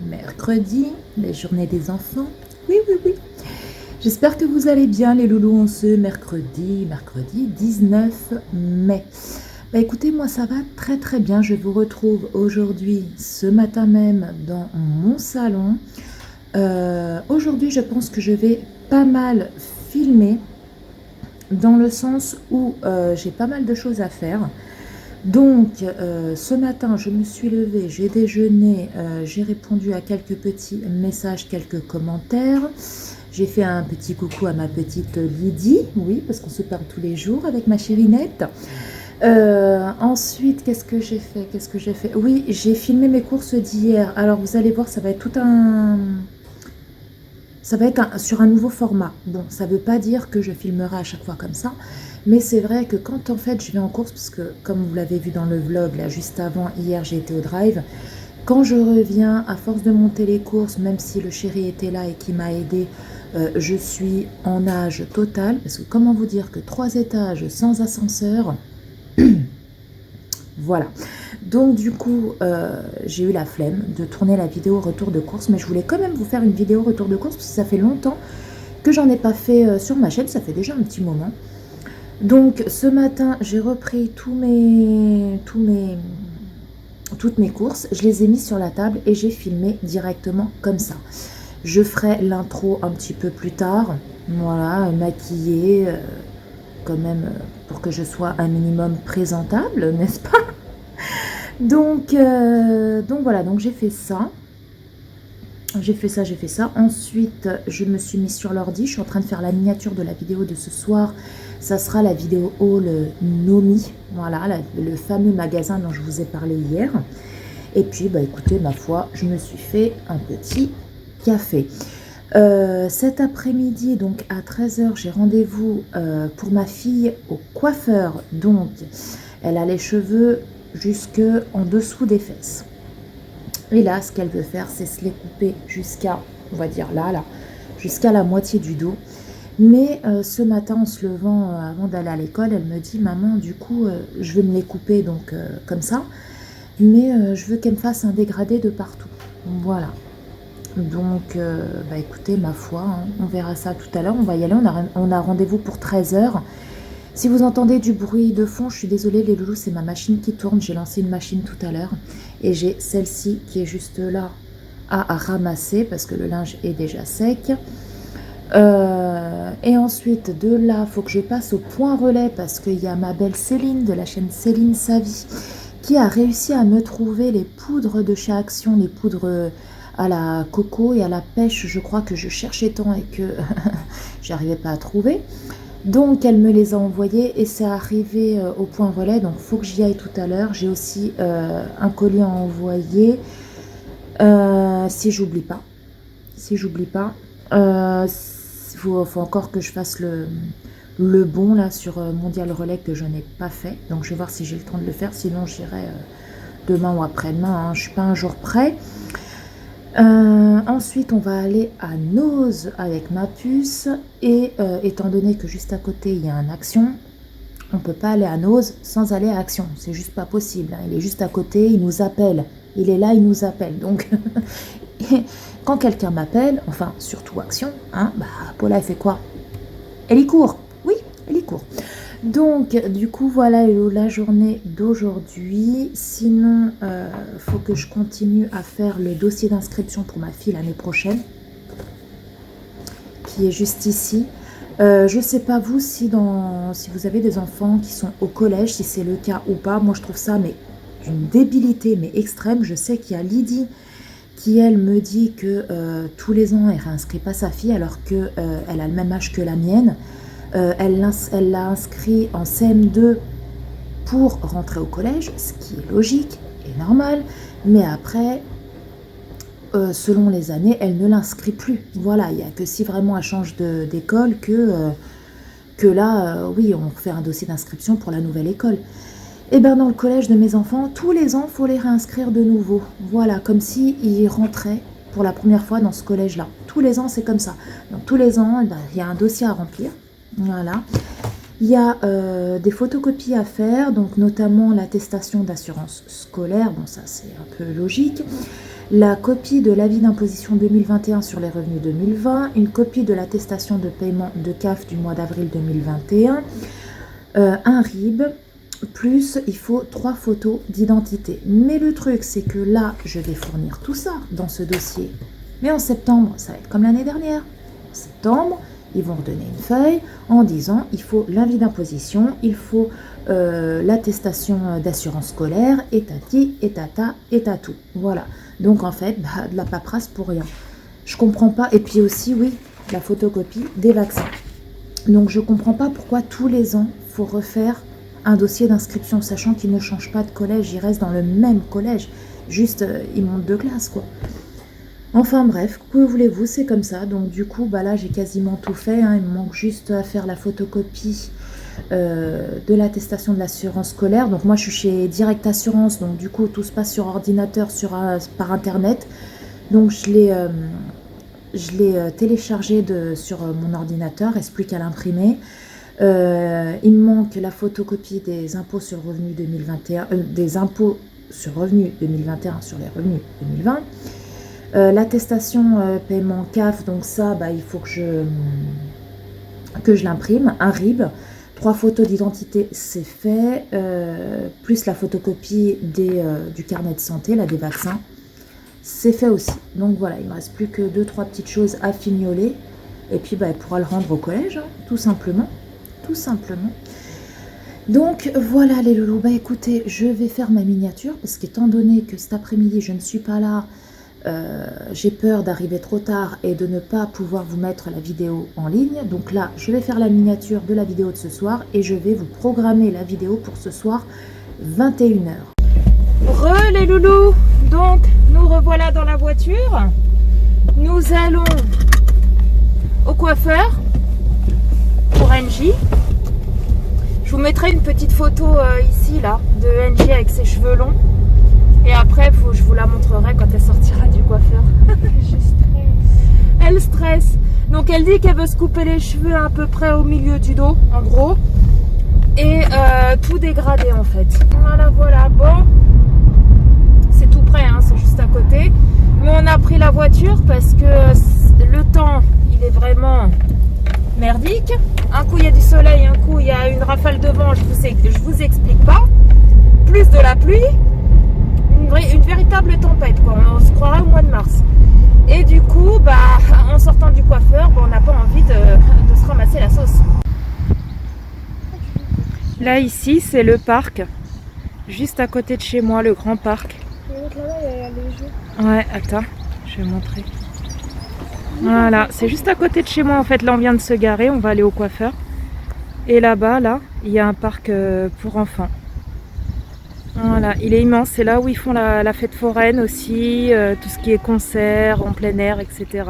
mercredi, la journée des enfants. Oui. J'espère que vous allez bien les loulous en ce mercredi 19 mai. Bah écoutez, moi ça va très bien. Je vous retrouve aujourd'hui, ce matin même, dans mon salon. Aujourd'hui, je pense que je vais pas mal filmer, dans le sens où j'ai pas mal de choses à faire. Donc, ce matin, je me suis levée, j'ai déjeuné, j'ai répondu à quelques petits messages, quelques commentaires. J'ai fait un petit coucou à ma petite Lydie, oui, parce qu'on se parle tous les jours avec ma chérinette. Ensuite, qu'est-ce que j'ai fait? Oui, j'ai filmé mes courses d'hier. Alors, vous allez voir, ça va être sur un nouveau format. Bon, ça ne veut pas dire que je filmerai à chaque fois comme ça, mais c'est vrai que quand en fait je vais en course, parce que comme vous l'avez vu dans le vlog, là juste avant, hier j'ai été au drive, quand je reviens, à force de monter les courses, même si le chéri était là et qui m'a aidé, je suis en nage total, parce que comment vous dire que 3 étages sans ascenseur, voilà. Donc du coup, j'ai eu la flemme de tourner la vidéo retour de course, mais je voulais quand même vous faire une vidéo retour de course, parce que ça fait longtemps que j'en ai pas fait sur ma chaîne, ça fait déjà un petit moment. Donc ce matin, j'ai repris toutes mes courses, je les ai mis sur la table et j'ai filmé directement comme ça. Je ferai l'intro un petit peu plus tard, voilà, maquillée, quand même, pour que je sois un minimum présentable, n'est-ce pas? Donc voilà, donc j'ai fait ça. J'ai fait ça. Ensuite, je me suis mise sur l'ordi. Je suis en train de faire la miniature de la vidéo de ce soir. Ça sera la vidéo haul Nomi. Voilà, le fameux magasin dont je vous ai parlé hier. Et puis, bah écoutez, ma foi, je me suis fait un petit café. Cet après-midi, donc à 13 h, j'ai rendez-vous pour ma fille au coiffeur. Donc, elle a les cheveux jusque en dessous des fesses. Et là, ce qu'elle veut faire, c'est se les couper jusqu'à, on va dire là, jusqu'à la moitié du dos. Mais ce matin, en se levant avant d'aller à l'école, elle me dit, maman, du coup, je vais me les couper donc comme ça, mais je veux qu'elle me fasse un dégradé de partout. Voilà. Donc, bah écoutez, ma foi, hein, on verra ça tout à l'heure. On va y aller, on a rendez-vous pour 13 h. Si vous entendez du bruit de fond, je suis désolée les loulous, c'est ma machine qui tourne. J'ai lancé une machine tout à l'heure et j'ai celle-ci qui est juste là à ramasser parce que le linge est déjà sec. Et ensuite de là, il faut que je passe au point relais parce qu'il y a ma belle Céline de la chaîne Céline Savie qui a réussi à me trouver les poudres de chez Action, les poudres à la coco et à la pêche, je crois que je cherchais tant et que j'arrivais pas à trouver. Donc elle me les a envoyées et c'est arrivé au point relais, donc il faut que j'y aille tout à l'heure. J'ai aussi un colis à envoyer, si j'oublie pas. Faut encore que je fasse le bon là sur Mondial Relais que je n'ai pas fait. Donc je vais voir si j'ai le temps de le faire, sinon j'irai demain ou après-demain, hein. Je suis pas un jour près. Ensuite on va aller à Noz avec ma puce et étant donné que juste à côté il y a un Action, on peut pas aller à Noz sans aller à Action, c'est juste pas possible, hein. Il est juste à côté, il nous appelle, il est là, il nous appelle, donc quand quelqu'un m'appelle, enfin surtout Action, hein, bah Paula elle fait quoi? Elle y court, oui, elle y court. Donc, du coup, voilà la journée d'aujourd'hui. Sinon, faut que je continue à faire le dossier d'inscription pour ma fille l'année prochaine, qui est juste ici. Je ne sais pas vous si vous avez des enfants qui sont au collège, si c'est le cas ou pas. Moi, je trouve ça mais d'une débilité mais extrême. Je sais qu'il y a Lydie qui, elle, me dit que tous les ans, elle ne réinscrit pas sa fille alors qu'elle a le même âge que la mienne. Elle l'a inscrit en CM2 pour rentrer au collège, ce qui est logique et normal, mais après, selon les années, elle ne l'inscrit plus. Voilà, il n'y a que si vraiment elle change d'école que là, oui, on fait un dossier d'inscription pour la nouvelle école. Et bien dans le collège de mes enfants, tous les ans, il faut les réinscrire de nouveau. Voilà, comme s'ils rentraient pour la première fois dans ce collège-là. Tous les ans, c'est comme ça. Donc tous les ans, il y a un dossier à remplir. Voilà, il y a des photocopies à faire, donc notamment l'attestation d'assurance scolaire, bon ça c'est un peu logique, la copie de l'avis d'imposition 2021 sur les revenus 2020, une copie de l'attestation de paiement de CAF du mois d'avril 2021, un RIB, plus il faut 3 photos d'identité. Mais le truc c'est que là je vais fournir tout ça dans ce dossier, mais en septembre ça va être comme l'année dernière. En septembre ils vont redonner une feuille en disant il faut l'avis d'imposition, il faut l'attestation d'assurance scolaire, et tati, et tata, et tatou. Voilà. Donc en fait, bah, de la paperasse pour rien. Je comprends pas. Et puis aussi, oui, la photocopie des vaccins. Donc je comprends pas pourquoi tous les ans, il faut refaire un dossier d'inscription, sachant qu'il ne change pas de collège, il reste dans le même collège. Juste, il monte de classe, quoi. Enfin bref, que voulez-vous, c'est comme ça. Donc du coup, bah là j'ai quasiment tout fait, hein. Il me manque juste à faire la photocopie de l'attestation de l'assurance scolaire. Donc moi je suis chez Direct Assurance, donc du coup tout se passe sur ordinateur, par internet. Donc je l'ai téléchargé sur mon ordinateur, reste plus qu'à l'imprimer. Il me manque la photocopie des impôts sur revenus 2021, des impôts sur revenus 2021 sur les revenus 2020. L'attestation paiement CAF, donc ça, bah, il faut que je l'imprime, un RIB, 3 photos d'identité, c'est fait, plus la photocopie du carnet de santé, là, des vaccins, c'est fait aussi. Donc voilà, il ne me reste plus que 2-3 petites choses à fignoler, et puis bah, elle pourra le rendre au collège, hein, tout simplement. Donc voilà les loulous, bah écoutez, je vais faire ma miniature, parce qu'étant donné que cet après-midi, je ne suis pas là, j'ai peur d'arriver trop tard et de ne pas pouvoir vous mettre la vidéo en ligne. Donc là, je vais faire la miniature de la vidéo de ce soir et je vais vous programmer la vidéo pour ce soir, 21 h. Re les loulous, donc nous revoilà dans la voiture. Nous allons au coiffeur pour NJ. Je vous mettrai une petite photo ici là de NJ avec ses cheveux longs. Et après, je vous la montrerai quand elle sortira du coiffeur. Je stresse. Elle stresse. Donc elle dit qu'elle veut se couper les cheveux à peu près au milieu du dos, en gros. Et tout dégradé en fait. Voilà. Bon. C'est tout près, hein, c'est juste à côté. Mais on a pris la voiture parce que le temps, il est vraiment merdique. Un coup il y a du soleil, un coup il y a une rafale de vent, je vous explique pas. Plus de la pluie, une véritable tempête quoi. On se croirait au mois de mars. Et du coup, en sortant du coiffeur, on n'a pas envie de se ramasser la sauce. Là ici c'est le parc, juste à côté de chez moi, le grand parc. Là-bas, il y a les jeux. Ouais, attends, je vais montrer. Voilà, c'est juste à côté de chez moi en fait. Là on vient de se garer, on va aller au coiffeur. Et là-bas, là, il y a un parc pour enfants. Voilà, il est immense. C'est là où ils font la fête foraine aussi, tout ce qui est concert en plein air, etc.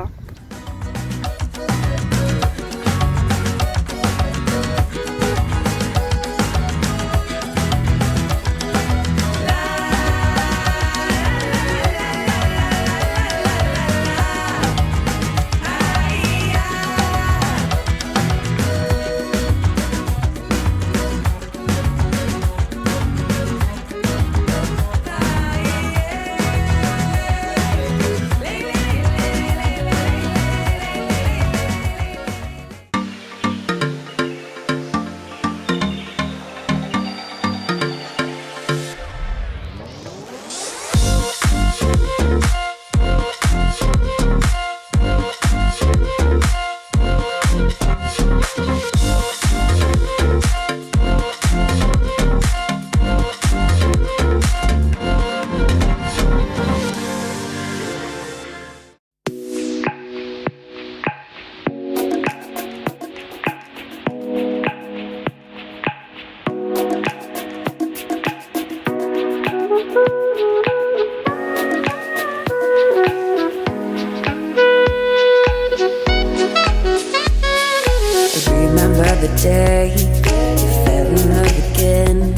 Day, you fell in love again.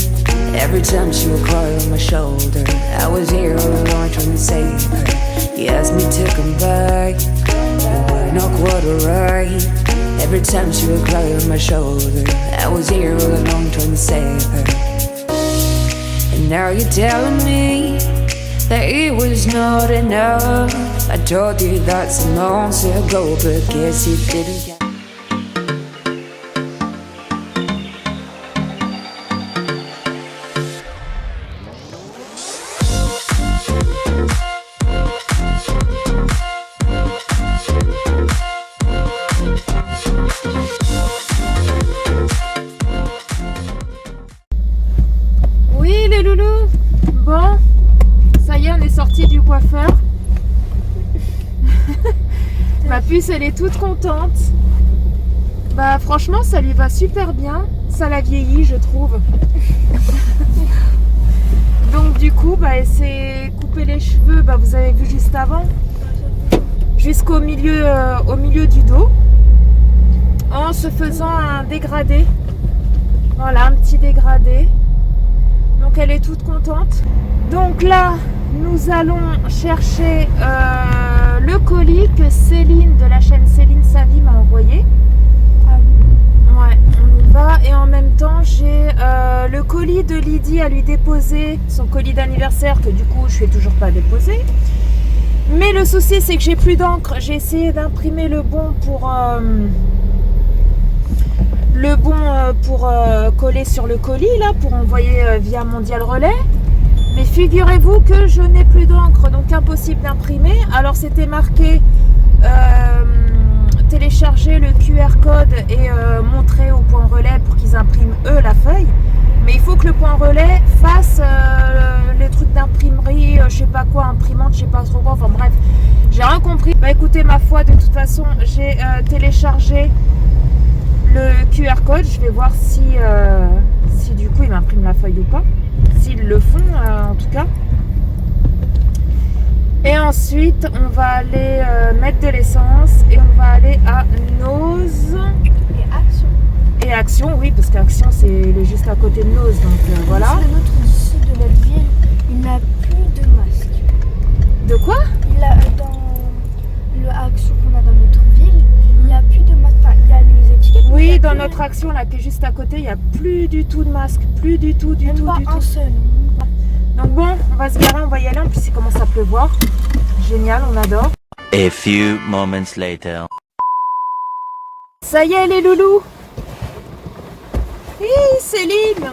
Every time she would cry on my shoulder, I was here all alone trying to save her. He asked me to come back, but we're not quite alright. Every time she would cry on my shoulder, I was here all alone trying to save her. And now you're telling me that it was not enough. I told you that some months ago, but guess you didn't get. Oui les loulous. Bon, ça y est, on est sorti du coiffeur. Ma puce elle est toute contente. Franchement ça lui va super bien. Ça la vieillit je trouve. Donc du coup elle s'est coupé les cheveux, vous avez vu juste avant, jusqu'au milieu, au milieu du dos, en se faisant un dégradé. Voilà, un petit dégradé. Donc elle est toute contente. Donc là, nous allons chercher le colis que Céline de la chaîne Céline Savie m'a envoyé. Ouais, on y va. Et en même temps, j'ai le colis de Lydie à lui déposer, son colis d'anniversaire que du coup je ne suis toujours pas déposé. Mais le souci c'est que j'ai plus d'encre. J'ai essayé d'imprimer le bon pour coller sur le colis là, pour envoyer via Mondial Relais. Mais figurez-vous que je n'ai plus d'encre, donc impossible d'imprimer. Alors c'était marqué télécharger le QR code et montrer au point relais pour qu'ils impriment eux la feuille. Mais il faut que le point relais fasse les trucs d'imprimerie, je sais pas quoi, imprimante, je sais pas trop quoi, enfin bref, j'ai rien compris. Écoutez, ma foi, de toute façon, j'ai téléchargé le QR code, je vais voir si du coup ils m'impriment la feuille ou pas, s'ils le font en tout cas. Et ensuite on va aller mettre de l'essence et on va aller à Noz et Action, oui, parce qu'Action c'est juste à côté de Noz, donc voilà. Le nôtre d'ici de notre ville, il n'a plus de masque. De quoi? Il a dans le Action qu'on a dans notre ville, il n'y a plus de masque. Enfin, il y a les étiquettes. Oui, dans notre Action là qui est juste à côté, il n'y a plus du tout de masque, plus du tout, Même pas un seul. Donc bon, on va se garer, on va y aller, en plus il commence à pleuvoir. génial, on adore. A few moments later. Ça y est les loulous. Hé Céline,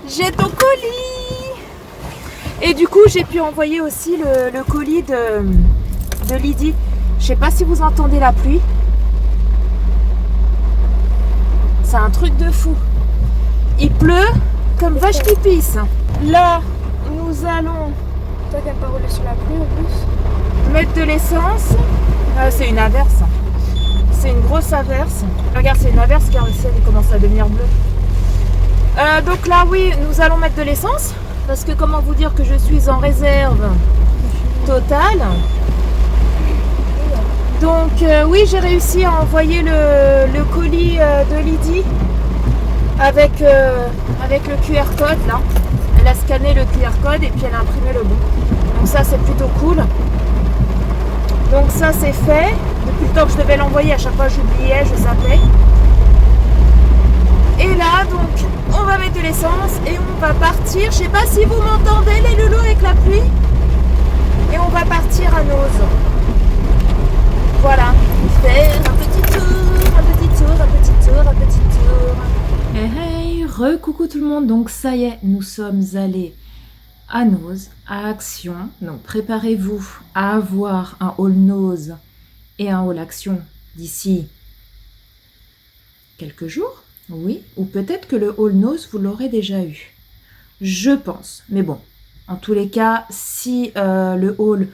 j'ai ton colis. Et du coup j'ai pu envoyer aussi le colis de Lydie. Je sais pas si vous entendez la pluie. C'est un truc de fou. Il pleut comme vache qui pisse. Là, nous allons Toi qui n'aimes pas rouler sur la pluie en plus. mettre de l'essence. C'est une averse. C'est une grosse averse. Regarde, c'est une averse car le ciel commence à devenir bleu. Donc là, oui, nous allons mettre de l'essence. Parce que comment vous dire que je suis en réserve totale. Donc oui, j'ai réussi à envoyer le colis de Lydie avec le QR code là. Elle a scanné le QR code et puis elle a imprimé le bon. Donc ça c'est plutôt cool. Donc ça c'est fait. Depuis le temps que je devais l'envoyer, à chaque fois j'oubliais, je zappais. Et là donc on va mettre de l'essence et on va partir. Je sais pas si vous m'entendez les loulous avec la pluie. Et on va partir à Nose. Voilà, faire un petit tour, un petit tour, un petit tour, un petit tour. Hey, re-coucou tout le monde, donc ça y est, nous sommes allés à Nose, à Action. Donc préparez-vous à avoir un haul Nose et un haul Action d'ici quelques jours, oui, ou peut-être que le haul Nose vous l'aurez déjà eu. Je pense, mais bon, en tous les cas, si le haul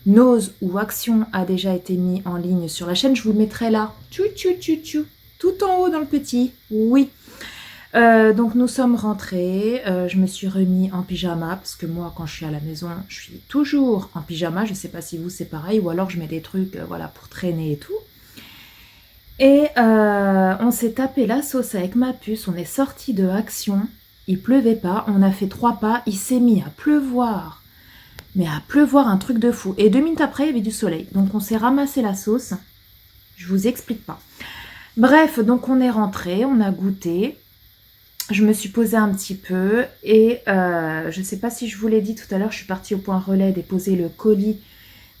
Nose ou Action a déjà été mis en ligne sur la chaîne, je vous le mettrai là, tout en haut dans le petit, oui. Donc nous sommes rentrés, je me suis remis en pyjama, parce que moi quand je suis à la maison, je suis toujours en pyjama, je sais pas si vous c'est pareil, ou alors je mets des trucs voilà, pour traîner et tout. Et on s'est tapé la sauce avec ma puce, on est sorti de Action, il pleuvait pas, on a fait 3 pas, il s'est mis à pleuvoir. Mais à pleuvoir un truc de fou. Et 2 minutes après, il y avait du soleil. Donc on s'est ramassé la sauce. Je vous explique pas. Bref, donc on est rentré, on a goûté. Je me suis posée un petit peu. Et je sais pas si je vous l'ai dit tout à l'heure, je suis partie au point relais déposer le colis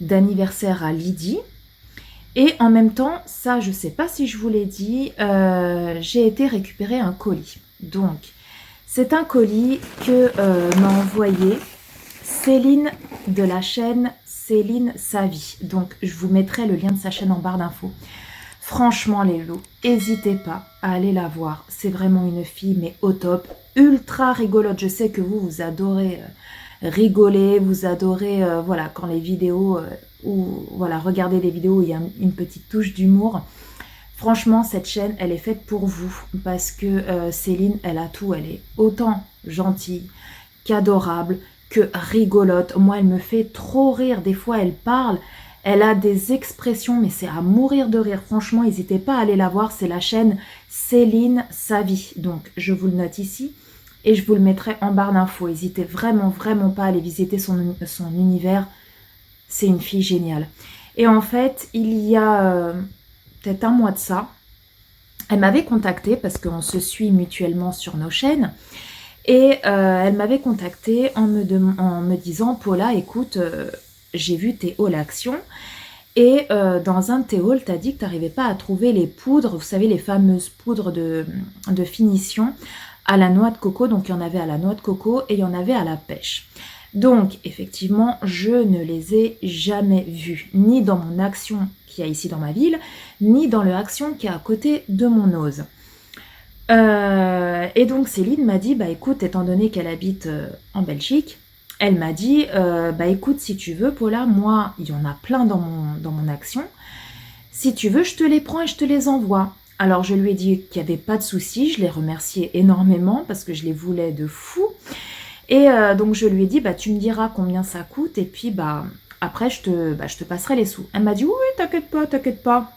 d'anniversaire à Lydie. Et en même temps, ça je sais pas si je vous l'ai dit, j'ai été récupérer un colis. Donc, c'est un colis que m'a envoyé Céline de la chaîne Céline Sa Vie. Donc je vous mettrai le lien de sa chaîne en barre d'infos. Franchement les loulous, n'hésitez pas à aller la voir. C'est vraiment une fille mais au top, ultra rigolote. Je sais que vous adorez rigoler, vous adorez voilà quand les vidéos ou voilà regardez les vidéos où il y a une petite touche d'humour. Franchement cette chaîne elle est faite pour vous parce que Céline elle a tout, elle est autant gentille qu'adorable, que rigolote. Moi, elle me fait trop rire. Des fois, elle parle. Elle a des expressions, mais c'est à mourir de rire. Franchement, n'hésitez pas à aller la voir. C'est la chaîne Céline Sa Vie. Donc, je vous le note ici. Et je vous le mettrai en barre d'infos. N'hésitez vraiment, vraiment pas à aller visiter son univers. C'est une fille géniale. Et en fait, il y a peut-être un mois de ça, elle m'avait contactée parce qu'on se suit mutuellement sur nos chaînes. Et elle m'avait contactée en me disant « Paula, écoute, j'ai vu tes hauls Action et dans un de tes hauls, tu as dit que tu n'arrivais pas à trouver les poudres, vous savez, les fameuses poudres de finition à la noix de coco. Donc, il y en avait à la noix de coco et il y en avait à la pêche. Donc, effectivement, je ne les ai jamais vues, ni dans mon Action qui est ici dans ma ville, ni dans le Action qui est à côté de mon Nose. Et donc Céline m'a dit bah écoute, étant donné qu'elle habite en Belgique, elle m'a dit bah écoute, si tu veux Paula, moi il y en a plein dans mon Action, si tu veux je te les prends et je te les envoie. Alors je lui ai dit qu'il n'y avait pas de souci, je l'ai remercié énormément parce que je les voulais de fou. Et donc je lui ai dit bah tu me diras combien ça coûte et puis bah après je te passerai les sous. Elle m'a dit oui t'inquiète pas.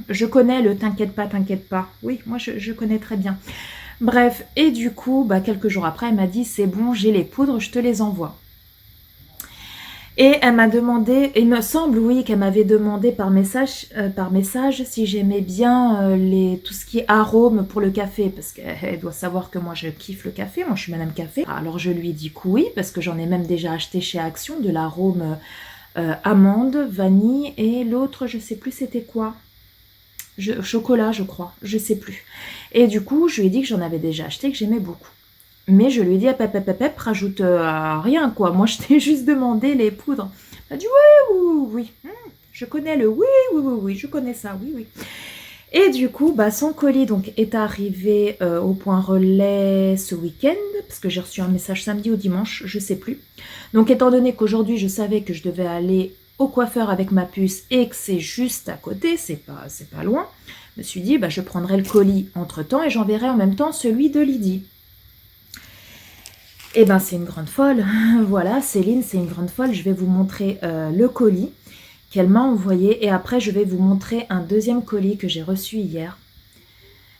Je connais le t'inquiète pas. Oui moi je connais très bien. Bref, et du coup bah quelques jours après elle m'a dit c'est bon, j'ai les poudres, je te les envoie. Et elle m'a demandé, il me semble oui qu'elle m'avait demandé par message si j'aimais bien tout ce qui est arôme pour le café, parce qu'elle doit savoir que moi je kiffe le café, moi je suis madame café. Alors je lui ai dit que oui, parce que j'en ai même déjà acheté chez Action de l'arôme amande, vanille et l'autre, je sais plus c'était quoi. Chocolat, je crois, je sais plus. Et du coup, je lui ai dit que j'en avais déjà acheté, que j'aimais beaucoup. Mais je lui ai dit, rajoute rien quoi. Moi, je t'ai juste demandé les poudres. Elle a dit oui. Je connais le oui, je connais ça, oui. Et du coup, son colis donc est arrivé au point relais ce week-end, parce que j'ai reçu un message samedi ou dimanche, je sais plus. Donc étant donné qu'aujourd'hui je savais que je devais aller au coiffeur avec ma puce et que c'est juste à côté, c'est pas loin, je me suis dit je prendrai le colis entre temps et j'enverrai en même temps celui de Lydie. Et c'est une grande folle. Voilà, Céline, c'est une grande folle. Je vais vous montrer le colis qu'elle m'a envoyé. Et après, je vais vous montrer un deuxième colis que j'ai reçu hier.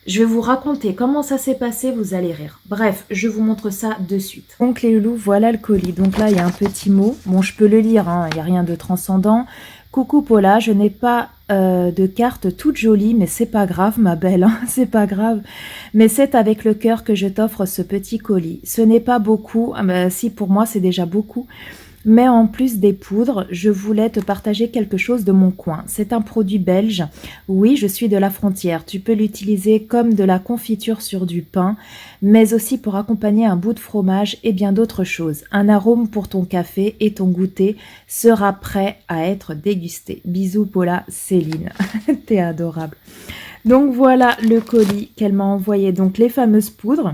Je vais vous raconter comment ça s'est passé, vous allez rire. Bref, je vous montre ça de suite. Donc les loulous, voilà le colis. Donc là, il y a un petit mot. Bon, je peux le lire, il n'y a rien de transcendant. Coucou Paula, je n'ai pas de carte toute jolie, mais c'est pas grave ma belle, c'est pas grave. Mais c'est avec le cœur que je t'offre ce petit colis. Ce n'est pas beaucoup, si pour moi c'est déjà beaucoup. Mais en plus des poudres, je voulais te partager quelque chose de mon coin. C'est un produit belge. Oui, je suis de la frontière. Tu peux l'utiliser comme de la confiture sur du pain, mais aussi pour accompagner un bout de fromage et bien d'autres choses. Un arôme pour ton café et ton goûter sera prêt à être dégusté. Bisous Paula, Céline. T'es adorable. Donc voilà le colis qu'elle m'a envoyé. Donc les fameuses poudres.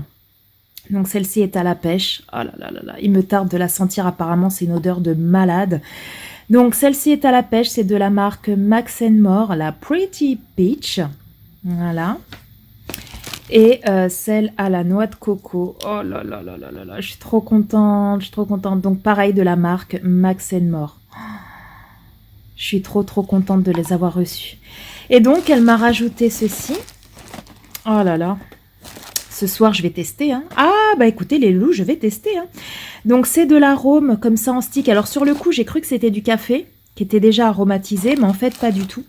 Donc celle-ci est à la pêche. Oh là, il me tarde de la sentir, apparemment c'est une odeur de malade. Donc celle-ci est à la pêche, c'est de la marque Max & More, la Pretty Peach. Voilà. Et celle à la noix de coco. Oh là, je suis trop contente, Donc pareil de la marque Max & More. Je suis trop contente de les avoir reçues. Et donc elle m'a rajouté ceci. Oh là là. Ce soir, je vais tester. Écoutez, les loups, je vais tester. Donc, c'est de l'arôme comme ça en stick. Alors, sur le coup, j'ai cru que c'était du café qui était déjà aromatisé, mais en fait, pas du tout.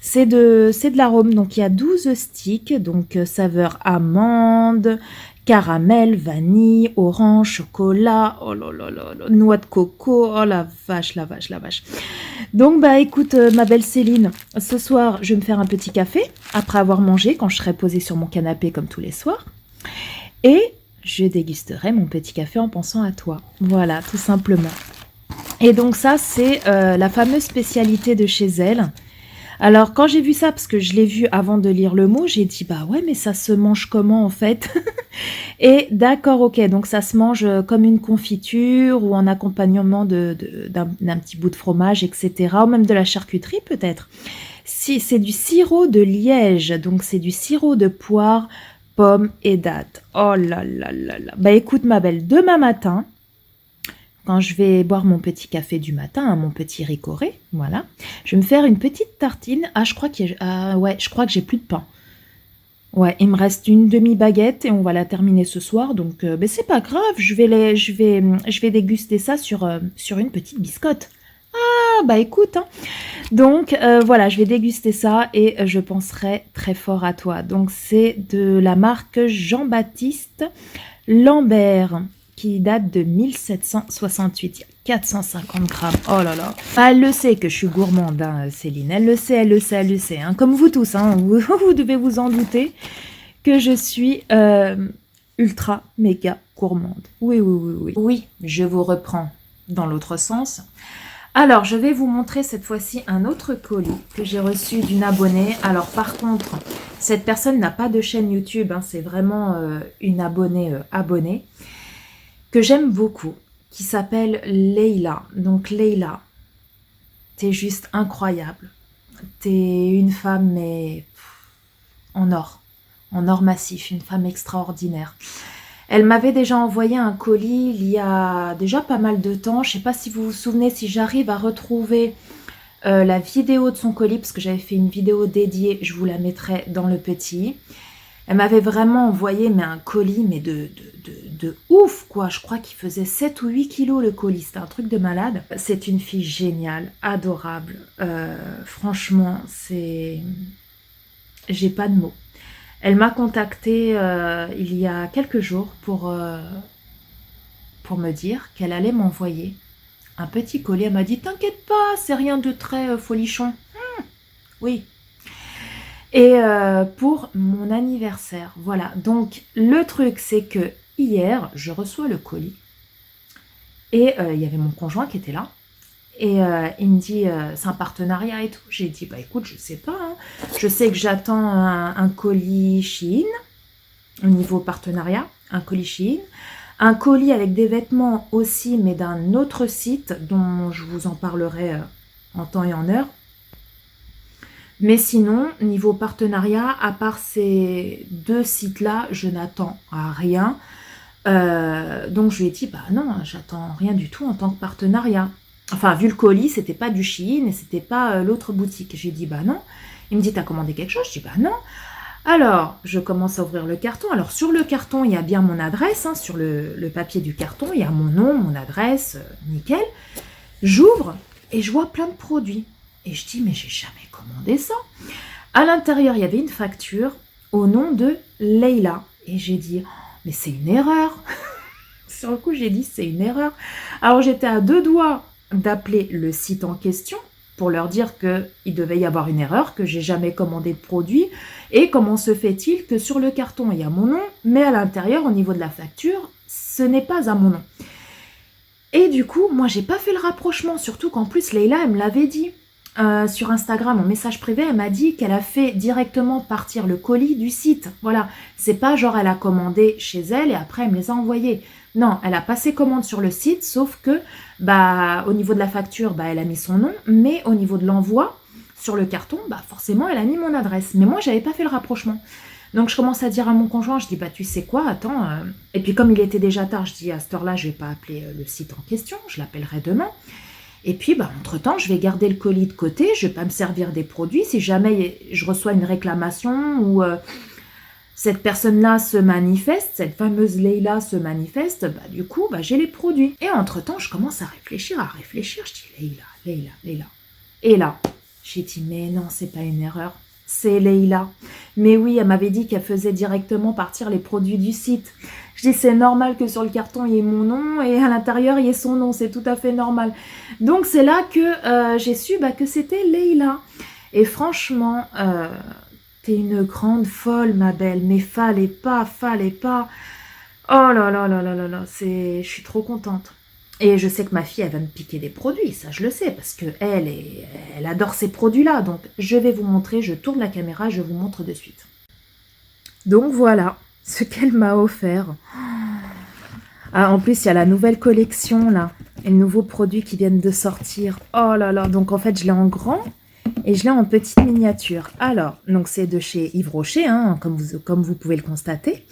C'est de l'arôme. Donc, il y a 12 sticks. Donc, saveur amande, caramel, vanille, orange, chocolat. Oh là là, noix de coco. Oh la vache. Donc, écoute, ma belle Céline, ce soir, je vais me faire un petit café après avoir mangé quand je serai posée sur mon canapé comme tous les soirs. Et je dégusterai mon petit café en pensant à toi. Voilà, tout simplement. Et donc ça, c'est la fameuse spécialité de chez elle. Alors, quand j'ai vu ça, parce que je l'ai vu avant de lire le mot, j'ai dit, ouais, mais ça se mange comment en fait? Et d'accord, ok, donc ça se mange comme une confiture ou en accompagnement d'un petit bout de fromage, etc. Ou même de la charcuterie peut-être. Si, c'est du sirop de liège, donc c'est du sirop de poire, pomme et date. Oh là. Écoute ma belle, demain matin, quand je vais boire mon petit café du matin, mon petit ricoré, voilà, je vais me faire une petite tartine. Je crois que j'ai plus de pain. Ouais, il me reste une demi-baguette et on va la terminer ce soir. Donc, c'est pas grave, je vais déguster ça sur une petite biscotte. Écoute, Donc, voilà, je vais déguster ça et je penserai très fort à toi. Donc, c'est de la marque Jean-Baptiste Lambert, qui date de 1768. Il y a 450 grammes. Oh là là. Elle le sait que je suis gourmande, Céline. Elle le sait. Comme vous tous, vous devez vous en douter que je suis ultra méga gourmande. Oui. Oui, je vous reprends dans l'autre sens. Alors, je vais vous montrer cette fois-ci un autre colis que j'ai reçu d'une abonnée. Alors, par contre, cette personne n'a pas de chaîne YouTube. C'est vraiment une abonnée que j'aime beaucoup, qui s'appelle Leïla. Donc, Leïla, t'es juste incroyable. T'es une femme, mais en or massif, une femme extraordinaire. Elle m'avait déjà envoyé un colis il y a déjà pas mal de temps. Je ne sais pas si vous vous souvenez, si j'arrive à retrouver la vidéo de son colis, parce que j'avais fait une vidéo dédiée, je vous la mettrai dans le petit. Elle m'avait vraiment envoyé un colis, mais de ouf, quoi. Je crois qu'il faisait 7 ou 8 kilos le colis. C'était un truc de malade. C'est une fille géniale, adorable. Franchement, j'ai pas de mots. Elle m'a contactée il y a quelques jours pour me dire qu'elle allait m'envoyer un petit colis. Elle m'a dit, t'inquiète pas, c'est rien de très folichon. Oui. Et pour mon anniversaire, voilà. Donc, le truc, c'est que hier, je reçois le colis. Et il y avait mon conjoint qui était là. Et il me dit, c'est un partenariat et tout. J'ai dit, bah écoute, je sais pas. Hein. Je sais que j'attends un colis Shein, au niveau partenariat, un colis Shein. Un colis avec des vêtements aussi, mais d'un autre site, dont je vous en parlerai en temps et en heure. Mais sinon, niveau partenariat, à part ces 2 sites-là, je n'attends rien. Donc je lui ai dit, bah non, j'attends rien du tout en tant que partenariat. Enfin, vu le colis, c'était pas du Shein et c'était pas l'autre boutique. J'ai dit, bah non. Il me dit, t'as commandé quelque chose? Je dis, bah non. Alors, je commence à ouvrir le carton. Alors, sur le carton, il y a bien mon adresse. Hein, sur le papier du carton, il y a mon nom, mon adresse, nickel. J'ouvre et je vois plein de produits. Et je dis, mais j'ai jamais commandé ça. À l'intérieur, il y avait une facture au nom de Leila. Et j'ai dit, oh, mais c'est une erreur. Sur le coup, j'ai dit, c'est une erreur. Alors, j'étais à 2 doigts d'appeler le site en question pour leur dire qu'il devait y avoir une erreur, que j'ai jamais commandé de produit. Et comment se fait-il que sur le carton, il y a mon nom, mais à l'intérieur, au niveau de la facture, ce n'est pas à mon nom. Et du coup, moi, j'ai pas fait le rapprochement, surtout qu'en plus, Leila, elle me l'avait dit. Sur Instagram, en message privé, elle m'a dit qu'elle a fait directement partir le colis du site. Voilà, c'est pas genre elle a commandé chez elle et après elle me les a envoyés. Non, elle a passé commande sur le site, sauf que bah au niveau de la facture, bah elle a mis son nom, mais au niveau de l'envoi sur le carton, bah forcément elle a mis mon adresse. Mais moi j'avais pas fait le rapprochement. Donc je commence à dire à mon conjoint, je dis bah tu sais quoi, attends. Et puis comme il était déjà tard, je dis à cette heure-là, je vais pas appeler le site en question, je l'appellerai demain. Et puis, bah, entre-temps, je vais garder le colis de côté, je ne vais pas me servir des produits. Si jamais je reçois une réclamation ou cette personne-là se manifeste, cette fameuse Leila se manifeste, bah, du coup, bah, j'ai les produits. Et entre-temps, je commence à réfléchir. Je dis Leila. Et là, j'ai dit, mais non, c'est pas une erreur. C'est Leila. Mais oui, elle m'avait dit qu'elle faisait directement partir les produits du site. Je dis, c'est normal que sur le carton, il y ait mon nom et à l'intérieur, il y ait son nom. C'est tout à fait normal. Donc, c'est là que j'ai su que c'était Leila. Et franchement, t'es une grande folle, ma belle. Mais fallait pas. Oh là là là là là là. Je suis trop contente. Et je sais que ma fille, elle va me piquer des produits. Ça, je le sais. Parce qu'elle adore ces produits-là. Donc, je vais vous montrer. Je tourne la caméra. Je vous montre de suite. Donc, voilà ce qu'elle m'a offert. Ah, en plus, il y a la nouvelle collection, là. Et le nouveau produit qui viennent de sortir. Oh là là. Donc, en fait, je l'ai en grand et je l'ai en petite miniature. Alors, donc c'est de chez Yves Rocher, hein, comme vous pouvez le constater.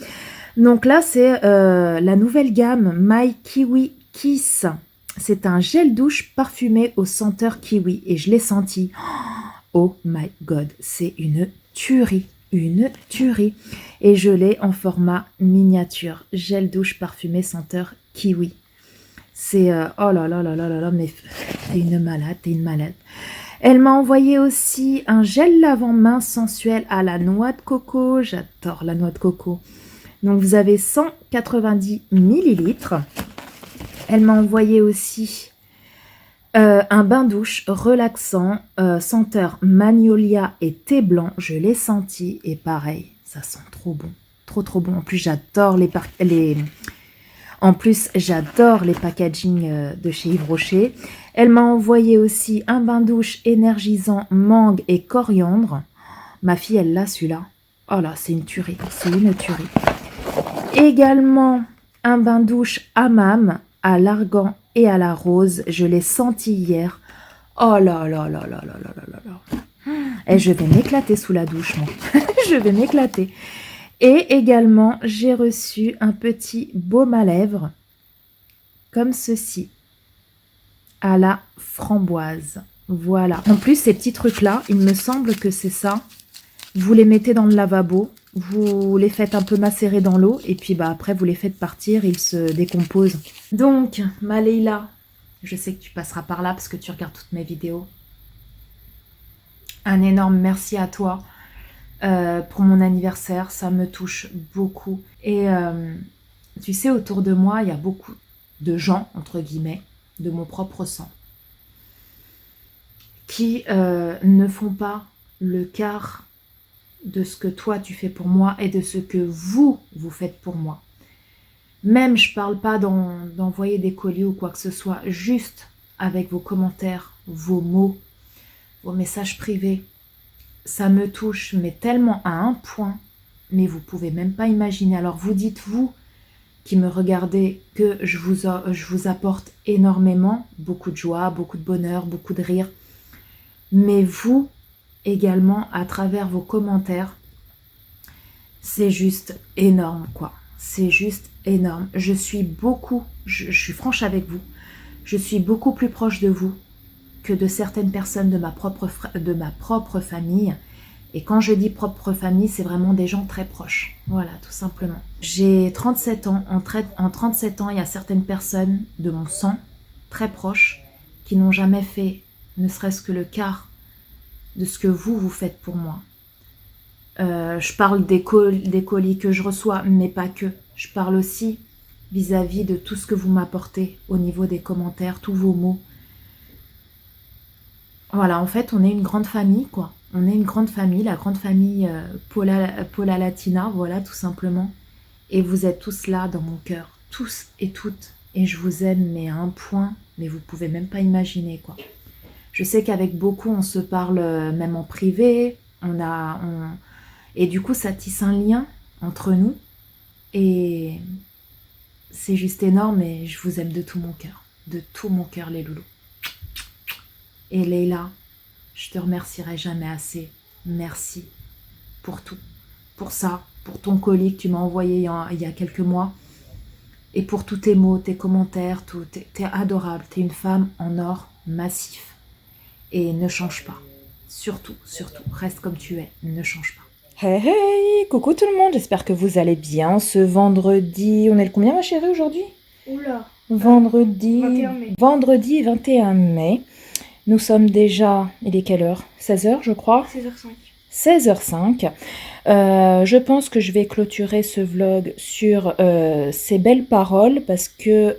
Donc là, c'est la nouvelle gamme My Kiwi Kiss. C'est un gel douche parfumé au senteur kiwi. Et je l'ai senti. Oh my God. C'est une tuerie. Une tuerie. Et je l'ai en format miniature. Gel douche parfumé senteur kiwi. C'est... oh là là là là là là, mais t'es une malade. Elle m'a envoyé aussi un gel lavant-main sensuel à la noix de coco. J'adore la noix de coco. Donc vous avez 190 millilitres. Elle m'a envoyé aussi un bain-douche relaxant, senteur magnolia et thé blanc. Je l'ai senti et pareil, ça sent trop bon. Trop bon. En plus, j'adore les packaging de chez Yves Rocher. Elle m'a envoyé aussi un bain-douche énergisant mangue et coriandre. Ma fille, elle l'a celui-là. Oh là, c'est une tuerie. Également, un bain-douche hammam à l'argan et à la rose. Je l'ai senti hier. Oh là là là là là là là là. Et je vais m'éclater sous la douche, moi. Je vais m'éclater. Et également, j'ai reçu un petit baume à lèvres, comme ceci, à la framboise. Voilà. En plus, ces petits trucs-là, il me semble que c'est ça. Vous les mettez dans le lavabo, vous les faites un peu macérer dans l'eau, et puis après, vous les faites partir, ils se décomposent. Donc, ma Leila, je sais que tu passeras par là parce que tu regardes toutes mes vidéos. Un énorme merci à toi. Pour mon anniversaire, ça me touche beaucoup. Et tu sais, autour de moi, il y a beaucoup de gens, entre guillemets, de mon propre sang, qui ne font pas le quart de ce que toi tu fais pour moi et de ce que vous faites pour moi. Même je parle pas d'envoyer des colis ou quoi que ce soit, juste avec vos commentaires, vos mots, vos messages privés. Ça me touche, mais tellement à un point, mais vous pouvez même pas imaginer. Alors vous dites, vous qui me regardez, que je vous apporte énormément, beaucoup de joie, beaucoup de bonheur, beaucoup de rire. Mais vous également, à travers vos commentaires, c'est juste énorme, quoi. C'est juste énorme. Je suis franche avec vous, je suis beaucoup plus proche de vous que de certaines personnes de ma propre famille. Et quand je dis propre famille, c'est vraiment des gens très proches. Voilà, tout simplement. J'ai 37 ans. En 37 ans, il y a certaines personnes de mon sang, très proches, qui n'ont jamais fait, ne serait-ce que le quart de ce que vous faites pour moi. Je parle des colis que je reçois, mais pas que. Je parle aussi vis-à-vis de tout ce que vous m'apportez au niveau des commentaires, tous vos mots. Voilà, en fait, on est une grande famille, quoi. On est une grande famille, la grande famille Paula Latina, voilà, tout simplement. Et vous êtes tous là dans mon cœur, tous et toutes. Et je vous aime, mais à un point, mais vous pouvez même pas imaginer, quoi. Je sais qu'avec beaucoup, on se parle même en privé, et du coup, ça tisse un lien entre nous. Et c'est juste énorme et je vous aime de tout mon cœur, les loulous. Et Leïla, je te remercierai jamais assez. Merci pour tout, pour ça, pour ton colis que tu m'as envoyé il y a quelques mois. Et pour tous tes mots, tes commentaires, tout. T'es adorable, t'es une femme en or massif. Et ne change pas. Surtout, reste comme tu es, ne change pas. Hey, hey, coucou tout le monde, j'espère que vous allez bien. Ce vendredi, on est le combien ma chérie aujourd'hui? Oula. Vendredi 21 mai. Vendredi 21 mai. Nous sommes déjà, il est quelle heure? 16h je crois. 16h05. 16h05. Je pense que je vais clôturer ce vlog sur ces belles paroles parce que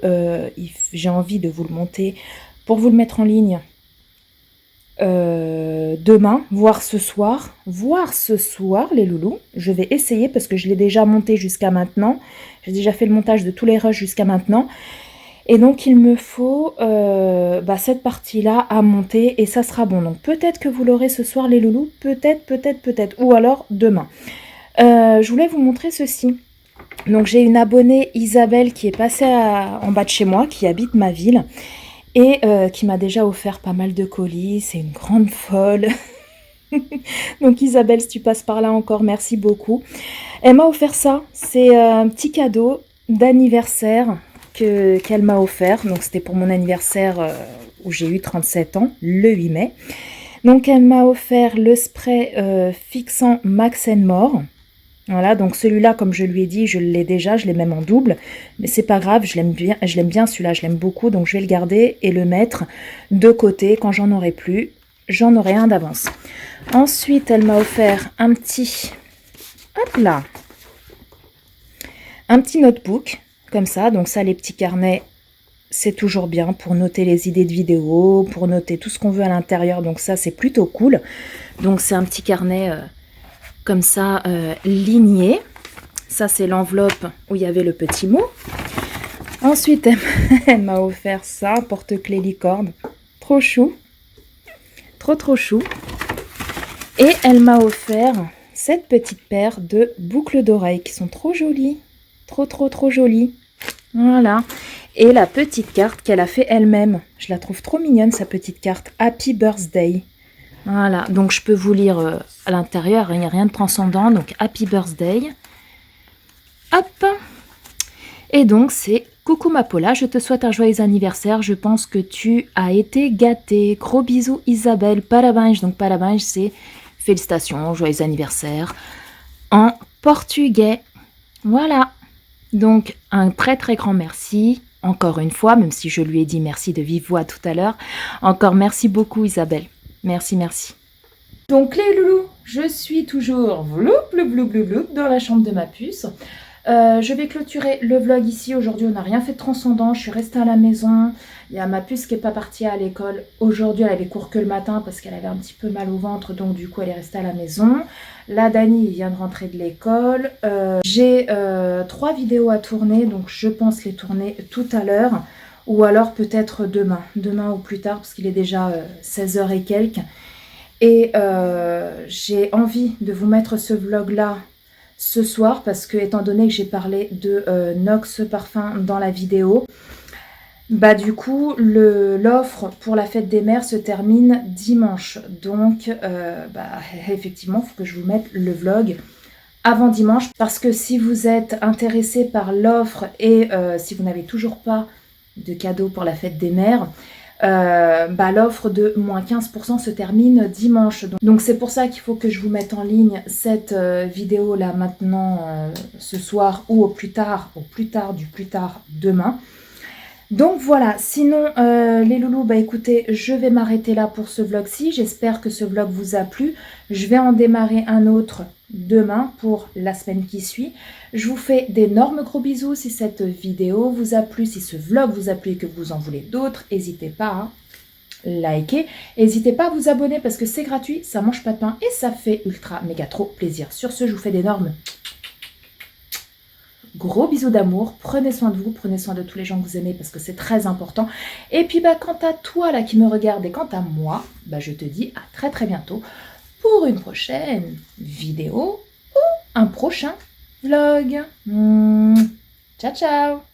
j'ai envie de vous le monter pour vous le mettre en ligne demain, voire ce soir, les loulous. Je vais essayer parce que je l'ai déjà monté jusqu'à maintenant. J'ai déjà fait le montage de tous les rushs jusqu'à maintenant. Et donc il me faut cette partie-là à monter et ça sera bon. Donc peut-être que vous l'aurez ce soir les loulous, peut-être, ou alors demain. Je voulais vous montrer ceci. Donc j'ai une abonnée Isabelle qui est passée en bas de chez moi, qui habite ma ville et qui m'a déjà offert pas mal de colis. C'est une grande folle. Donc Isabelle, si tu passes par là encore, merci beaucoup. Elle m'a offert ça. C'est un petit cadeau d'anniversaire qu'elle m'a offert. Donc c'était pour mon anniversaire où j'ai eu 37 ans, le 8 mai. Donc elle m'a offert le spray fixant Max & More. Voilà, donc celui-là, comme je lui ai dit, je l'ai déjà, je l'ai même en double. Mais c'est pas grave, je l'aime bien celui-là, je l'aime beaucoup. Donc je vais le garder et le mettre de côté. Quand j'en aurai plus, j'en aurai un d'avance. Ensuite, elle m'a offert un petit... Hop là, un petit notebook. Comme ça, donc ça, les petits carnets, c'est toujours bien pour noter les idées de vidéos, pour noter tout ce qu'on veut à l'intérieur. Donc ça, c'est plutôt cool. Donc c'est un petit carnet comme ça, ligné. Ça, c'est l'enveloppe où il y avait le petit mot. Ensuite, elle m'a offert ça, porte-clés licorne. Trop chou. Trop chou. Et elle m'a offert cette petite paire de boucles d'oreilles qui sont trop jolies. Trop jolies. Voilà. Et la petite carte qu'elle a fait elle-même. Je la trouve trop mignonne, sa petite carte. Happy Birthday. Voilà. Donc, je peux vous lire à l'intérieur. Il n'y a rien de transcendant. Donc, Happy Birthday. Hop. Et donc, c'est coucou ma Paula. Je te souhaite un joyeux anniversaire. Je pense que tu as été gâtée. Gros bisous, Isabelle. Parabéns. Donc, parabéns, c'est félicitations, joyeux anniversaire. En portugais. Voilà. Donc, un très grand merci, encore une fois, même si je lui ai dit merci de vive voix tout à l'heure. Encore merci beaucoup Isabelle. Merci. Donc les loulous, je suis toujours vloup dans la chambre de ma puce. Je vais clôturer le vlog ici. Aujourd'hui, on n'a rien fait de transcendant. Je suis restée à la maison. Il y a ma puce qui n'est pas partie à l'école. Aujourd'hui, elle avait cours que le matin parce qu'elle avait un petit peu mal au ventre. Donc, du coup, elle est restée à la maison. Là, Dani vient de rentrer de l'école. J'ai 3 vidéos à tourner. Donc, je pense les tourner tout à l'heure. Ou alors peut-être demain. Demain ou plus tard parce qu'il est déjà 16h et quelques. Et j'ai envie de vous mettre ce vlog-là ce soir parce que étant donné que j'ai parlé de Nox Parfum dans la vidéo, bah du coup l'offre pour la fête des mères se termine dimanche. Donc effectivement il faut que je vous mette le vlog avant dimanche parce que si vous êtes intéressé par l'offre et si vous n'avez toujours pas de cadeau pour la fête des mères, l'offre de moins 15% se termine dimanche. Donc c'est pour ça qu'il faut que je vous mette en ligne cette vidéo là maintenant ce soir ou au plus tard demain. Donc voilà, sinon les loulous, bah écoutez, je vais m'arrêter là pour ce vlog-ci. J'espère que ce vlog vous a plu. Je vais en démarrer un autre demain pour la semaine qui suit. Je vous fais d'énormes gros bisous. Si cette vidéo vous a plu, si ce vlog vous a plu et que vous en voulez d'autres, n'hésitez pas à liker. N'hésitez pas à vous abonner parce que c'est gratuit, ça mange pas de pain et ça fait ultra méga trop plaisir. Sur ce, je vous fais d'énormes gros bisous d'amour, prenez soin de vous, prenez soin de tous les gens que vous aimez parce que c'est très important. Et puis quant à toi là qui me regarde et quant à moi, je te dis à très très bientôt pour une prochaine vidéo ou un prochain vlog. Ciao ciao.